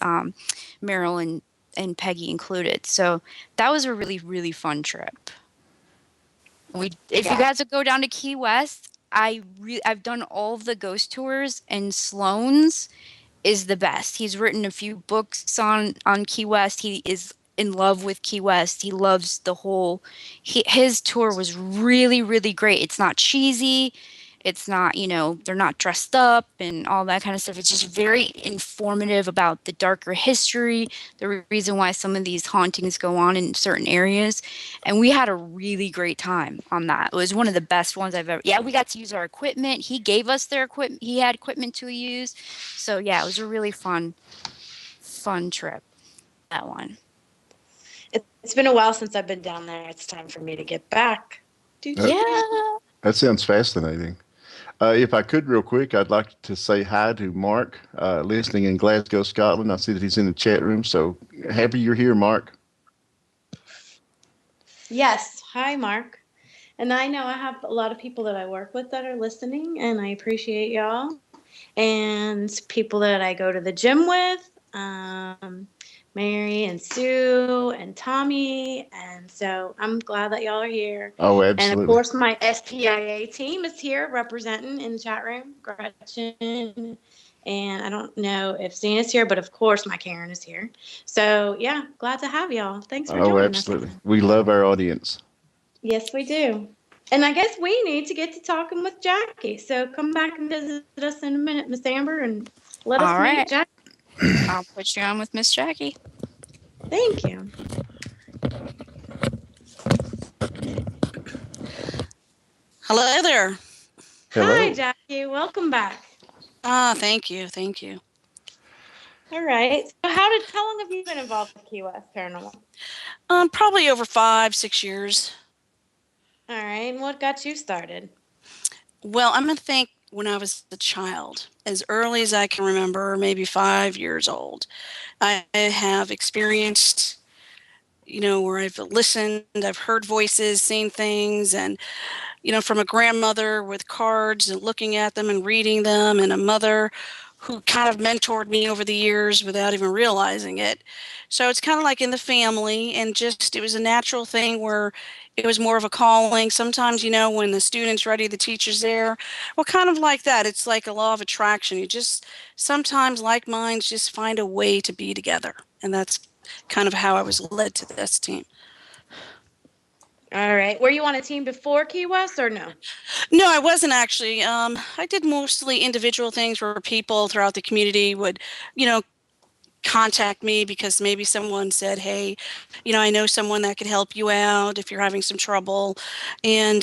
Meryl and Peggy included. So that was a really, really fun trip. If you guys would go down to Key West, I've done all of the ghost tours, and Sloan's is the best. He's written a few books on Key West. He is in love with Key West. He loves his tour was really, really great. It's not cheesy. It's not, they're not dressed up and all that kind of stuff. It's just very informative about the darker history, the reason why some of these hauntings go on in certain areas. And we had a really great time on that. It was one of the best ones I've ever. Yeah, we got to use our equipment. He gave us their equipment. He had equipment to use. So yeah, it was a really fun trip, that one. It's been a while since I've been down there. It's time for me to get back. Yeah. That sounds fascinating. If I could real quick, I'd like to say hi to Mark, listening in Glasgow, Scotland. I see that he's in the chat room, so happy you're here, Mark. Yes. Hi, Mark. And I know I have a lot of people that I work with that are listening, and I appreciate y'all. And people that I go to the gym with, Mary and Sue and Tommy. And so I'm glad that y'all are here. Oh, absolutely. And of course, my SPIA team is here representing in the chat room. Gretchen. And I don't know if Zena's here, but of course my Karen is here. So yeah, glad to have y'all. Thanks for joining us. Oh, absolutely. We love our audience. Yes, we do. And I guess we need to get to talking with Jackie. So come back and visit us in a minute, Miss Amber, and let us meet Jackie. I'll put you on with Miss Jackie. Thank you. Hello there. Hello. Hi, Jackie. Welcome back. Thank you. Thank you. All right. So how long have you been involved with Key West Paranormal? Probably over 5-6 years. All right. And what got you started? Well, I'm going to think when I was a child, as early as I can remember, maybe 5 years old, I have experienced, where I've listened, I've heard voices, seen things, and from a grandmother with cards and looking at them and reading them, and a mother who kind of mentored me over the years without even realizing it. So it's kind of like in the family, and just it was a natural thing where it was more of a calling. Sometimes, when the student's ready, the teacher's there. Well, kind of like that. It's like a law of attraction. You just sometimes, like minds, just find a way to be together. And that's kind of how I was led to this team. All right. Were you on a team before Key West or no? No, I wasn't actually. I did mostly individual things where people throughout the community would, contact me because maybe someone said, hey, I know someone that could help you out if you're having some trouble. And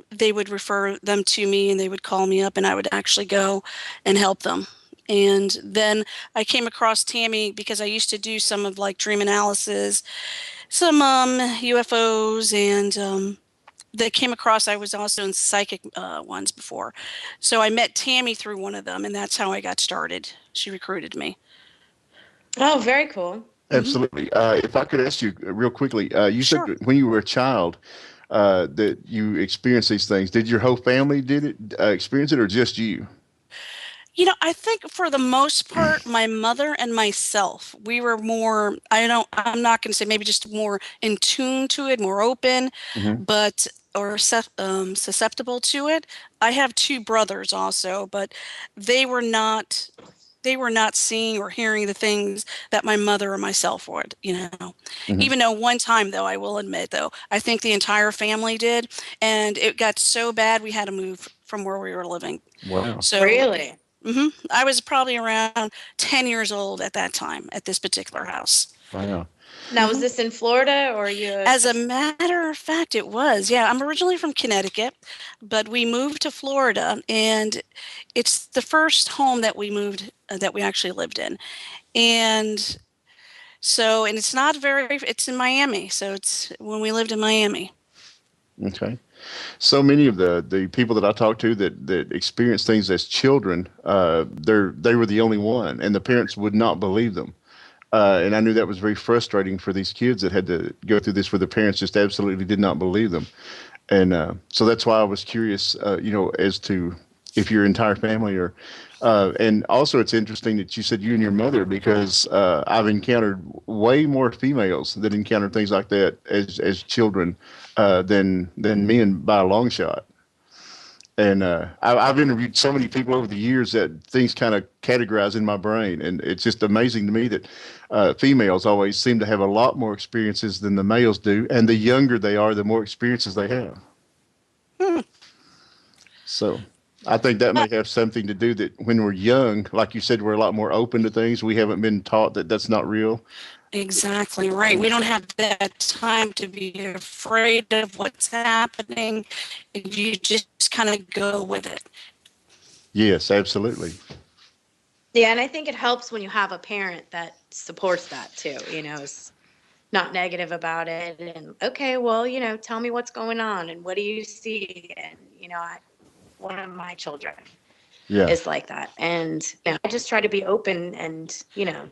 they would refer them to me and they would call me up and I would actually go and help them. And then I came across Tammy because I used to do some of like dream analysis, some UFOs, and they came across, I was also in psychic ones before. So I met Tammy through one of them, and that's how I got started. She recruited me. Oh, very cool. Absolutely. If I could ask you real quickly, you Sure. said that when you were a child that you experienced these things. Did your whole family experience it, or just you? I think for the most part, my mother and myself, we were more, I'm not going to say maybe just more in tune to it, more open, Mm-hmm. but, or susceptible to it. I have two brothers also, but they were not, they were not seeing or hearing the things that my mother or myself would, Mm-hmm. Even though one time, though, I will admit, though, I think the entire family did. And it got so bad, we had to move from where we were living. Wow. So Really? I was probably around 10 years old at that time at this particular house. Wow. Now, was this in Florida or you? As a matter of fact, it was. Yeah, I'm originally from Connecticut, but we moved to Florida, and it's the first home that we moved, that we actually lived in. And so, and it's not it's in Miami. So it's when we lived in Miami. Okay. So many of the people that I talked to that experienced things as children, they were the only one, and the parents would not believe them. And I knew that was very frustrating for these kids that had to go through this, where the parents just absolutely did not believe them. And so that's why I was curious, as to if your entire family or, and also it's interesting that you said you and your mother, because I've encountered way more females that encountered things like that as children than men by a long shot. And I've interviewed so many people over the years that things kind of categorize in my brain. And it's just amazing to me that females always seem to have a lot more experiences than the males do. And the younger they are, the more experiences they have. So I think that may have something to do that when we're young, like you said, we're a lot more open to things. We haven't been taught that that's not real. Exactly right. We don't have that time to be afraid of what's happening. You just kind of go with it. Yes, absolutely. Yeah, and I think it helps when you have a parent that supports that too, is not negative about it. And okay, well, tell me what's going on and what do you see? And, one of my children Yeah. is like that. And I just try to be open and, Yeah,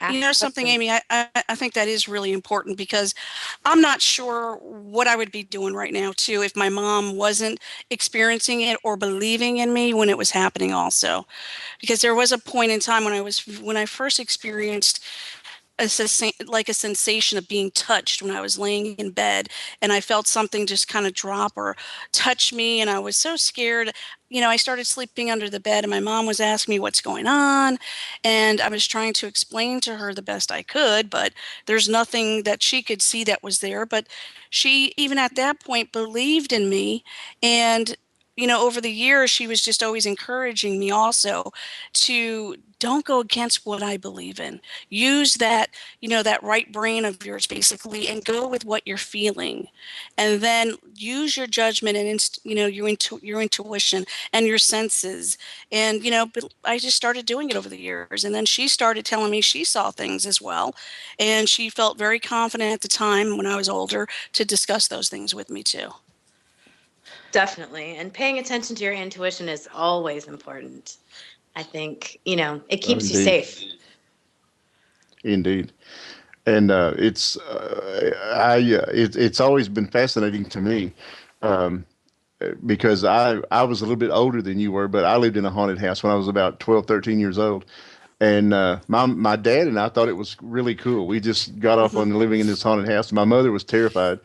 ask something, questions. Amy, I think that is really important because I'm not sure what I would be doing right now, too, if my mom wasn't experiencing it or believing in me when it was happening also. Because there was a point in time when I first experienced like a sensation of being touched when I was laying in bed and I felt something just kind of drop or touch me, and I was so scared. I started sleeping under the bed and my mom was asking me what's going on, and I was trying to explain to her the best I could, but there's nothing that she could see that was there. But she, even at that point, believed in me, and over the years, she was just always encouraging me also to don't go against what I believe in. Use that, that right brain of yours basically, and go with what you're feeling. And then use your judgment and, your intuition and your senses. And, but I just started doing it over the years. And then she started telling me she saw things as well. And she felt very confident at the time when I was older to discuss those things with me too. Definitely. And paying attention to your intuition is always important. I think, it keeps you safe. Indeed. And it's always been fascinating to me, because I was a little bit older than you were, but I lived in a haunted house when I was about 12, 13 years old. And my dad and I thought it was really cool. We just got off on living in this haunted house. My mother was terrified,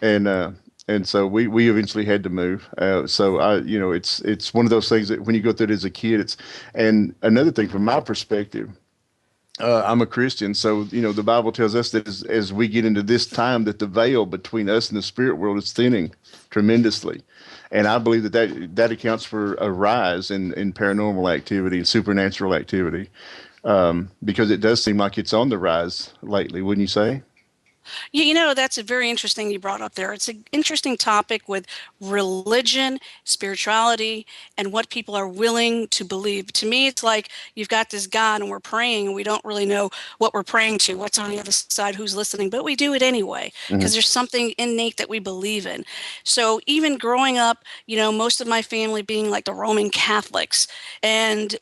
and so we eventually had to move. It's one of those things that when you go through it as a kid, and another thing from my perspective. I'm a Christian, so the Bible tells us that as we get into this time, that the veil between us and the spirit world is thinning tremendously, and I believe that accounts for a rise in paranormal activity and supernatural activity, because it does seem like it's on the rise lately, wouldn't you say? That's a very interesting you brought up there. It's an interesting topic with religion, spirituality, and what people are willing to believe. To me, it's like you've got this God and we're praying and we don't really know what we're praying to, what's on the other side, who's listening, but we do it anyway because there's something innate that we believe in. So even growing up, most of my family being like the Roman Catholics, and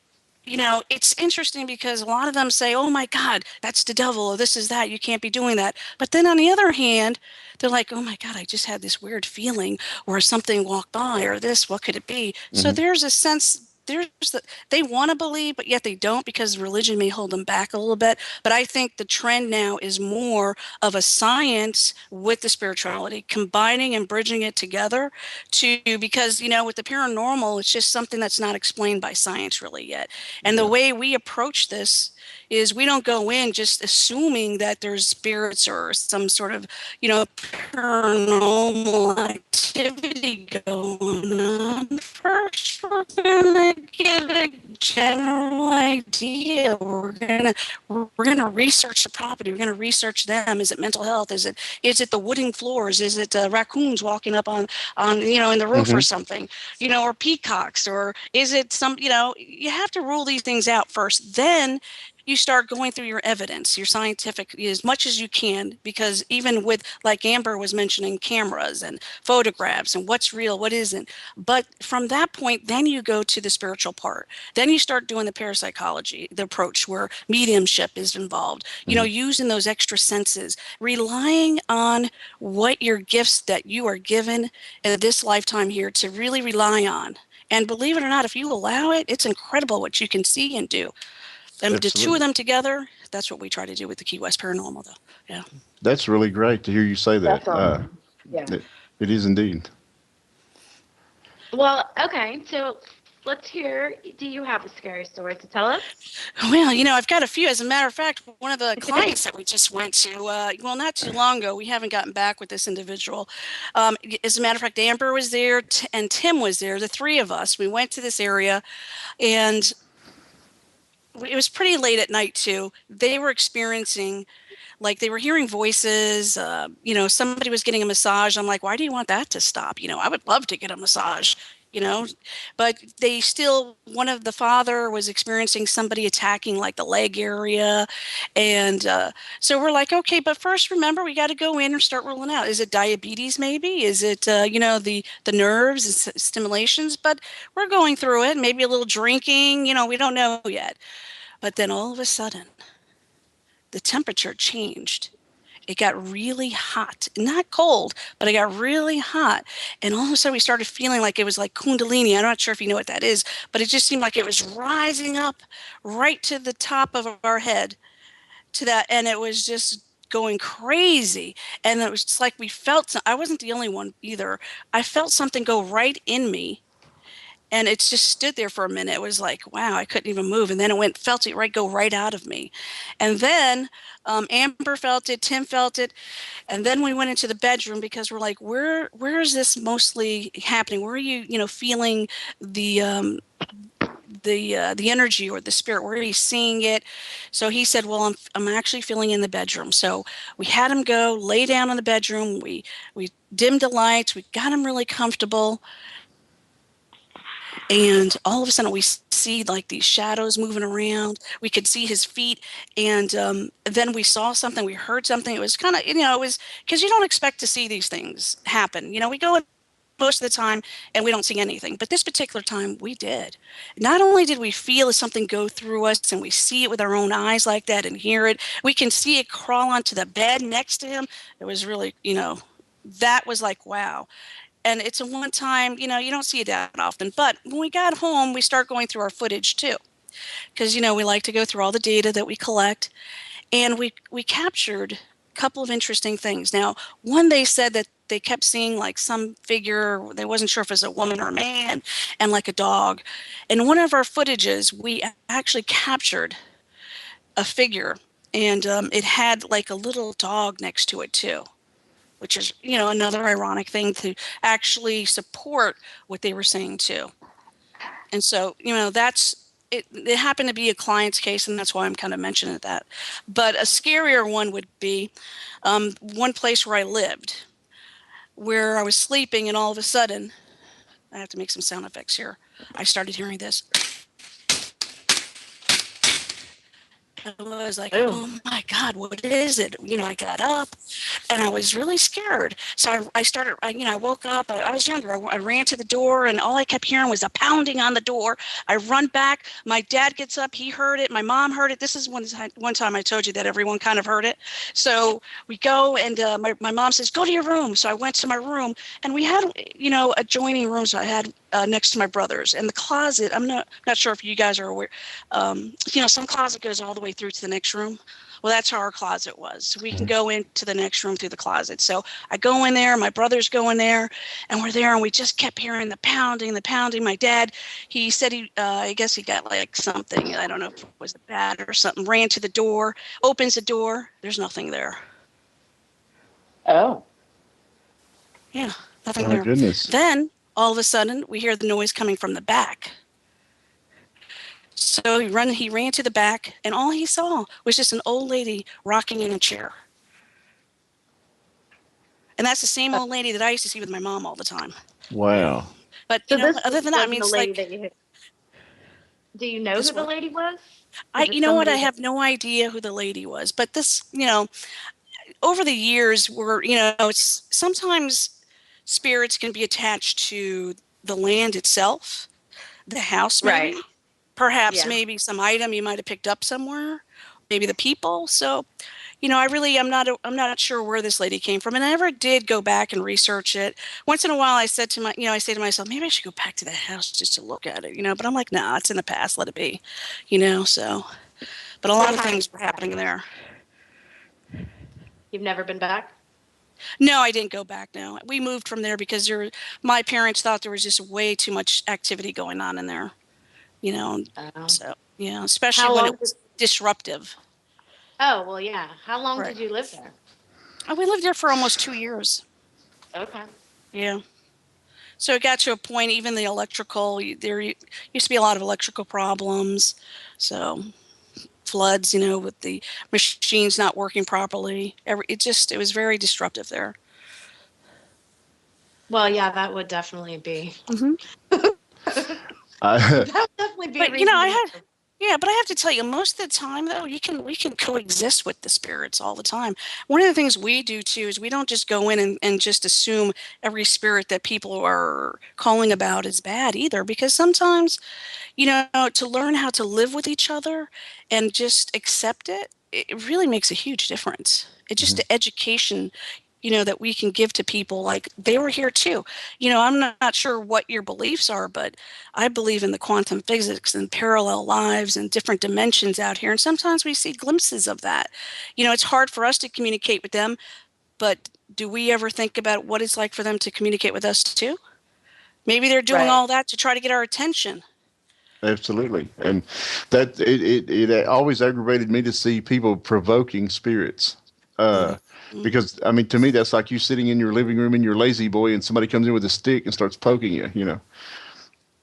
it's interesting because a lot of them say, oh my God, that's the devil, or this is that, you can't be doing that. But then on the other hand, they're like, oh my God, I just had this weird feeling, or something walked by, or this, what could it be? So there's a sense, they want to believe, but yet they don't because religion may hold them back a little bit. But I think the trend now is more of a science with the spirituality, combining and bridging it together because, with the paranormal, it's just something that's not explained by science really yet. And the way we approach this is we don't go in just assuming that there's spirits or some sort of, paranormal activity going on. First, we're going to get a general idea. We're gonna research the property. We're gonna research them. Is it mental health? Is it the wooden floors? Is it raccoons walking up on in the roof or something? Or peacocks? Or is it some? You have to rule these things out first. Then you start going through your evidence, your scientific, as much as you can, because even with, like Amber was mentioning, cameras and photographs and what's real, what isn't. But from that point, then you go to the spiritual part. Then you start doing the parapsychology, the approach where mediumship is involved, using those extra senses, relying on what your gifts that you are given in this lifetime here to really rely on. And believe it or not, if you allow it, it's incredible what you can see and do. And the two of them together, that's what we try to do with the Key West Paranormal, though. Yeah. That's really great to hear you say that. That's awesome. Yeah. It is indeed. Well, okay. So let's hear. Do you have a scary story to tell us? Well, I've got a few. As a matter of fact, one of the clients that we just went to, not too long ago, we haven't gotten back with this individual. As a matter of fact, Amber was there and Tim was there, the three of us. We went to this area, and it was pretty late at night too. They were experiencing, like, they were hearing voices. Somebody was getting a massage. I'm like, why do you want that to stop? I would love to get a massage, but they still, one of the father was experiencing somebody attacking like the leg area. And so we're like, okay, but first remember, we got to go in and start ruling out. Is it diabetes maybe? Is it, the nerves and stimulations? But we're going through it, maybe a little drinking, we don't know yet. But then all of a sudden, the temperature changed. It got really hot, not cold, but it got really hot. And all of a sudden we started feeling like it was like Kundalini. I'm not sure if you know what that is, but it just seemed like it was rising up right to the top of our head to that. And it was just going crazy. And it was just like we felt, I wasn't the only one either. I felt something go right in me. And it just stood there for a minute. It was like, wow, I couldn't even move. And then felt it go right out of me. And then Amber felt it, Tim felt it. And then we went into the bedroom because we're like, where is this mostly happening? Where are you, feeling the the energy or the spirit? Where are you seeing it? So he said, well, I'm actually feeling in the bedroom. So we had him go lay down in the bedroom. We dimmed the lights. We got him really comfortable. And all of a sudden we see like these shadows moving around. We could see his feet. And then we saw something, we heard something. It was kind of, it was because you don't expect to see these things happen. We go in most of the time and we don't see anything. But this particular time we did. Not only did we feel something go through us and we see it with our own eyes like that and hear it, we can see it crawl onto the bed next to him. It was really, that was like, wow. And it's a one time, you don't see it that often. But when we got home, we start going through our footage too. Because, we like to go through all the data that we collect. And we captured a couple of interesting things. Now, one, they said that they kept seeing like some figure. They wasn't sure if it was a woman or a man, and like a dog. In one of our footages, we actually captured a figure. And it had like a little dog next to it too, which is, another ironic thing to actually support what they were saying too. And so, that's it. It happened to be a client's case, and that's why I'm kind of mentioning that. But a scarier one would be one place where I lived, where I was sleeping, and all of a sudden, I have to make some sound effects here. I started hearing this. I was like, oh my God, what is it? I got up and I was really scared. So I started, I woke up, I was younger. I ran to the door and all I kept hearing was a pounding on the door. I run back. My dad gets up. He heard it. My mom heard it. This is one time I told you that everyone kind of heard it. So we go and my mom says, go to your room. So I went to my room and we had, adjoining rooms I had next to my brother's. And the closet, I'm not sure if you guys are aware, some closet goes all the way through to the next room. Well, that's how our closet was. So we can go into the next room through the closet. So I go in there, my brothers go in there, and we're there, and we just kept hearing the pounding. My dad, he said I guess he got like something, I don't know if it was a bat or something, ran to the door, opens the door, there's nothing there. Oh. Yeah, nothing Oh, there. goodness. Then, all of a sudden, we hear the noise coming from the back. So he ran to the back, and all he saw was just an old lady rocking in a chair. And that's the same old lady that I used to see with my mom all the time. Wow. But other than that, I mean, it's like, do you know who the lady was? I have no idea who the lady was. But this, over the years, it's sometimes spirits can be attached to the land itself, the house, maybe. Right. Perhaps maybe some item you might have picked up somewhere, maybe the people. So, I'm not sure where this lady came from, and I never did go back and research it. Once in a while, I say to myself, maybe I should go back to the house just to look at it, But I'm like, nah, it's in the past, let it be, So, but a lot of things were happening there. You've never been back? No, I didn't go back. No, we moved from there because my parents thought there was just way too much activity going on in there. So, especially when it was disruptive. Oh, well, yeah. How long did you live there? We lived there for almost 2 years. Okay. Yeah. So it got to a point, even the electrical, there used to be a lot of electrical problems. So floods, with the machines not working properly. It was very disruptive there. Well, yeah, that would definitely be. Mm-hmm. That would definitely be. But I have to tell you, most of the time, though, we can coexist with the spirits all the time. One of the things we do, too, is we don't just go in and just assume every spirit that people are calling about is bad either, because sometimes, to learn how to live with each other and just accept it, it really makes a huge difference. It's just the education that we can give to people, like they were here too. I'm not sure what your beliefs are, but I believe in the quantum physics and parallel lives and different dimensions out here. And sometimes we see glimpses of that. It's hard for us to communicate with them, but do we ever think about what it's like for them to communicate with us too? Maybe they're doing Right. all that to try to get our attention. Absolutely. And that it always aggravated me to see people provoking spirits. Because I mean, to me, that's like you sitting in your living room in your lazy boy and somebody comes in with a stick and starts poking you,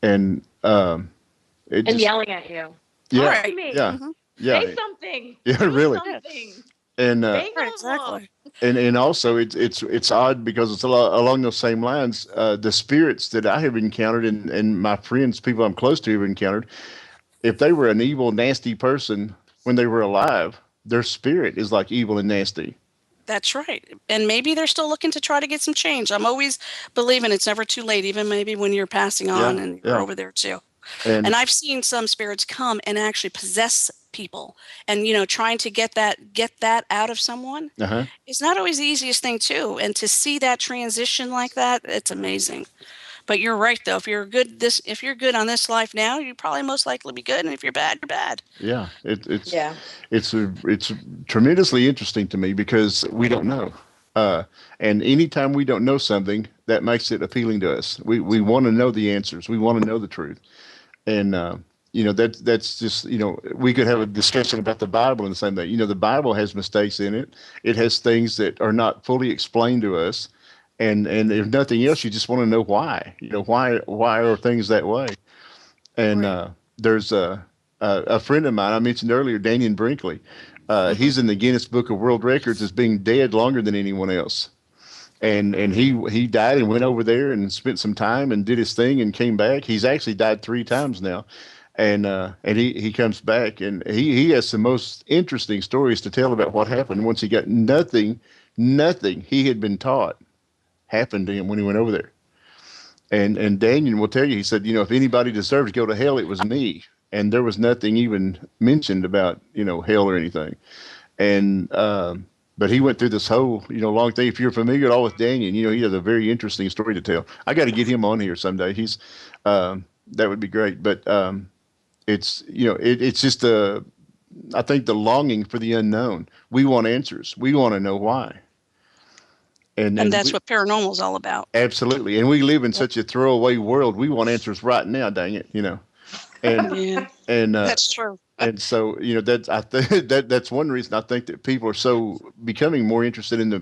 and it And just, yelling at you. yeah, Right. Me. yeah, yeah, Say something. yeah, Do really. something. And Stay Right, normal. exactly. and also it's odd because it's along those same lines. The spirits that I have encountered and my friends, people I'm close to, have encountered, if they were an evil, nasty person when they were alive, their spirit is like evil and nasty. That's right. And maybe they're still looking to try to get some change. I'm always believing it's never too late, even maybe when you're passing on Yeah, and you're yeah. over there too. And And I've seen some spirits come and actually possess people, and trying to get that out of someone uh-huh. is not always the easiest thing too. And to see that transition like that, it's amazing. But you're right though. If you're good on this life now, you probably most likely be good. And if you're bad, you're bad. Yeah, it's Yeah. it's tremendously interesting to me because we don't know. And anytime we don't know something, that makes it appealing to us. We want to know the answers. We want to know the truth. And that's just, we could have a discussion about the Bible and the same thing. The Bible has mistakes in it. It has things that are not fully explained to us. And if nothing else, you just want to know why. Why are things that way? And Right. there's a friend of mine I mentioned earlier, Daniel Brinkley. He's in the Guinness Book of World Records as being dead longer than anyone else. And he died and went over there and spent some time and did his thing and came back. He's actually died 3 times now, and he comes back and he has the most interesting stories to tell about what happened once he got nothing he had been taught happened to him when he went over there. And Daniel will tell you, he said, if anybody deserved to go to hell, it was me. And there was nothing even mentioned about, hell or anything. And, but he went through this whole, long thing. If you're familiar at all with Daniel, he has a very interesting story to tell. I got to get him on here someday. That would be great. But, it's just I think the longing for the unknown. We want answers. We want to know why. And that's what paranormal is all about. Absolutely. And we live in such a throwaway world. We want answers right now, dang it, And Yeah, and that's true. and so, that's one reason I think that people are so becoming more interested in the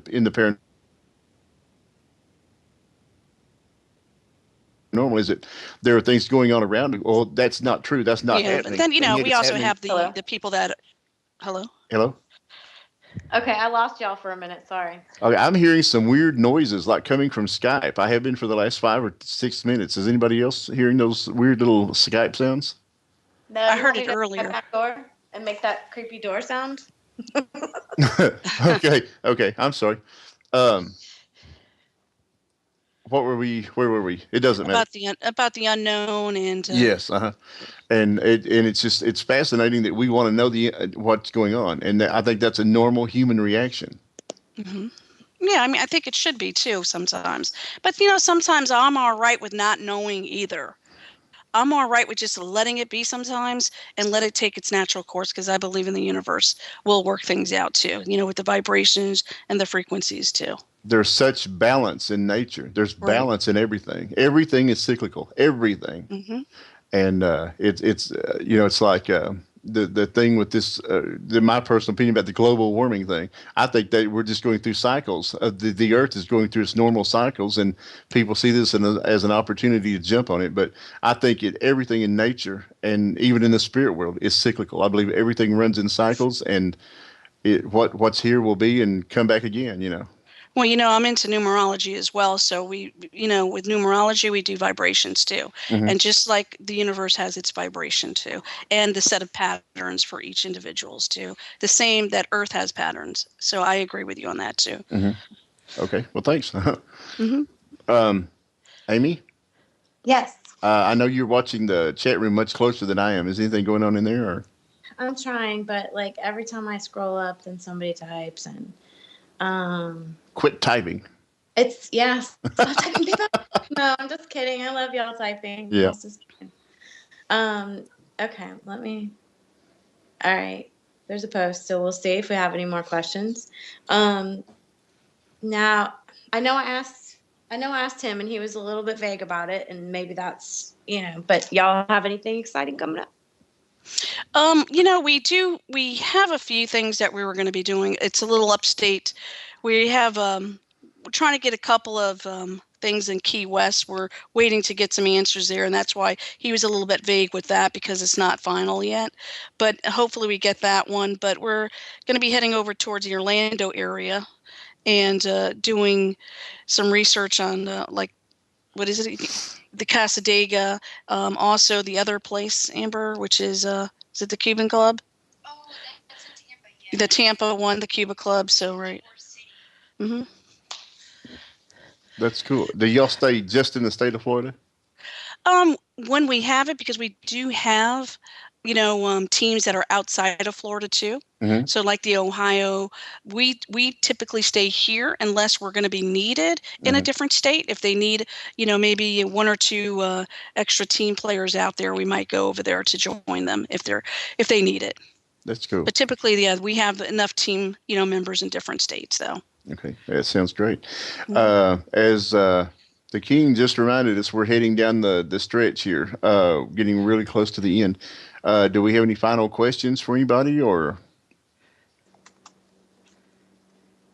paranormal, is that there are things going on around. Well, that's not true. That's not Yeah, but happening. then And yet we it's also happening. have Hello? the people that. Hello. Hello? Okay, I lost y'all for a minute. Sorry. Okay, I'm hearing some weird noises like coming from Skype. I have been for the last 5 or 6 minutes. Is anybody else hearing those weird little Skype sounds? No, I you heard want me it to earlier. open that door and make that creepy door sound? Okay, I'm sorry. Um, what were we? Where were we? It doesn't matter. About the unknown and. Yes, and it's fascinating that we want to know what's going on, and I think that's a normal human reaction. Mhm. Yeah, I mean, I think it should be too sometimes. But sometimes I'm all right with not knowing either. I'm all right with just letting it be sometimes and let it take its natural course, because I believe in the universe will work things out too, with the vibrations and the frequencies too. There's such balance in nature. There's Right. balance in everything. Everything is cyclical. Everything. Hmm. And it's like the thing with this, my personal opinion about the global warming thing. I think that we're just going through cycles. The Earth is going through its normal cycles, and people see this as an opportunity to jump on it. But I think everything in nature and even in the spirit world is cyclical. I believe everything runs in cycles, and what's here will be and come back again. Well, I'm into numerology as well. So with numerology, we do vibrations too. Hmm. And just like the universe has its vibration too, and the set of patterns for each individuals too, the same that Earth has patterns. So I agree with you on that too. Hmm. Okay. Well, thanks. Hmm. Amy, Yes. I know you're watching the chat room much closer than I am. Is anything going on in there? Or? I'm trying, but like every time I scroll up, then somebody types and Quit typing. it's stop typing people. No, I'm just kidding. I love y'all typing. Yeah. It's just kidding. Okay, let me. All right. There's a post, so we'll see if we have any more questions. Now I know I asked I know I asked him and he was a little bit vague about it, and maybe that's, but y'all have anything exciting coming up? We have a few things that we were going to be doing. It's a little upstate. We have, we're trying to get a couple of things in Key West. We're waiting to get some answers there, and that's why he was a little bit vague with that, because it's not final yet. But hopefully we get that one. But we're going to be heading over towards the Orlando area and doing some research on what is it? The Casadega, also the other place, Amber, which is it the Cuban Club? Oh, that's in Tampa, yeah. The Tampa one, the Cuba Club. So right. Mm-hmm. That's cool. Do y'all stay just in the state of Florida? When we have it, because we do have, teams that are outside of Florida too. Mm-hmm. So like the Ohio, we typically stay here unless we're going to be needed in a different state. If they need, maybe one or two extra team players out there, we might go over there to join them if they need it. That's cool. But typically, yeah, we have enough team, members in different states, though. Okay, that sounds great. As the King just reminded us, we're heading down the stretch here, getting really close to the end. Do we have any final questions for anybody, or?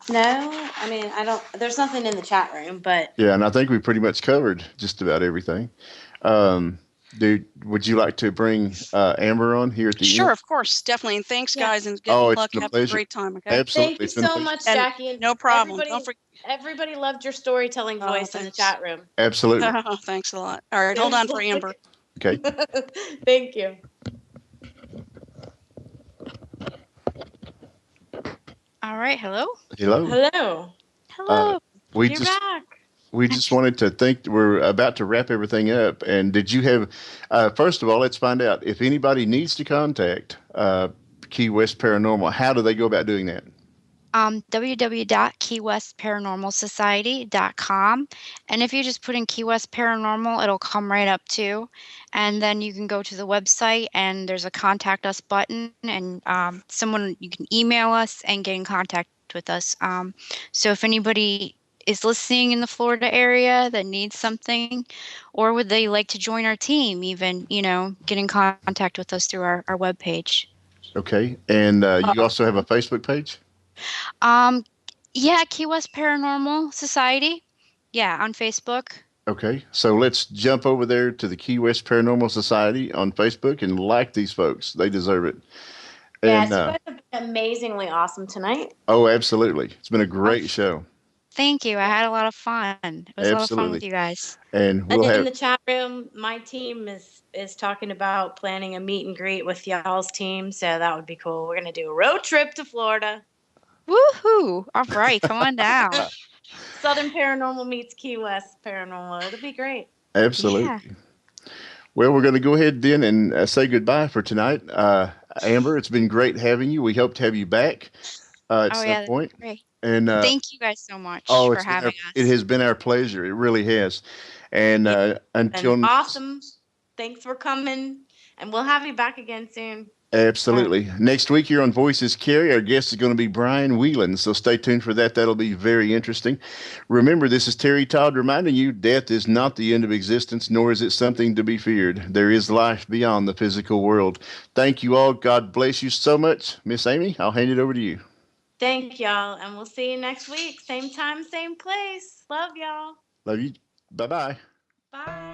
No, I mean, I don't, there's nothing in the chat room, but. Yeah, and I think we pretty much covered just about everything. Would you like to bring Amber on here at the end? Sure, of course, definitely. And thanks, guys, and good luck. Have a great time. Okay. Absolutely. Thank you so much, Jackie. And no problem. Everybody loved your storytelling voice in the chat room. Absolutely. Oh, thanks a lot. All right, hold on for Amber. Okay. Thank you. All right. Hello. Hello. Hello. Hello. You're back. We just wanted to think, we're about to wrap everything up. And did you have, first of all, let's find out if anybody needs to contact Key West Paranormal, how do they go about doing that? www.keywestparanormalsociety.com. And if you just put in Key West Paranormal, it'll come right up too. And then you can go to the website and there's a contact us button, and you can email us and get in contact with us. So if anybody is listening in the Florida area that needs something, or would they like to join our team, even, get in contact with us through our webpage. Okay. And you also have a Facebook page? Yeah, Key West Paranormal Society. Yeah, on Facebook. Okay. So let's jump over there to the Key West Paranormal Society on Facebook and like these folks. They deserve it. Yeah, you guys have been amazingly awesome tonight. Oh, absolutely. It's been a great show. Thank you. I had a lot of fun. It was a lot of fun with you guys. And in the chat room, my team is talking about planning a meet and greet with y'all's team, so that would be cool. We're going to do a road trip to Florida. Woohoo! All right, come on down. Southern Paranormal meets Key West Paranormal. It'll be great. Absolutely. Yeah. Well, we're going to go ahead then and say goodbye for tonight. Amber, it's been great having you. We hope to have you back at some point. Great. And thank you guys so much for having us. It has been our pleasure. It really has. And until awesome. Thanks for coming, and we'll have you back again soon. Absolutely. Next week here on Voices Carry, our guest is going to be Brian Whelan, so stay tuned for that. That'll be very interesting. Remember, this is Terry Todd reminding you, death is not the end of existence, nor is it something to be feared. There is life beyond the physical world. Thank you all. God bless you so much. Miss Amy, I'll hand it over to you. Thank y'all, and we'll see you next week. Same time, same place. Love y'all. Love you. Bye-bye. Bye.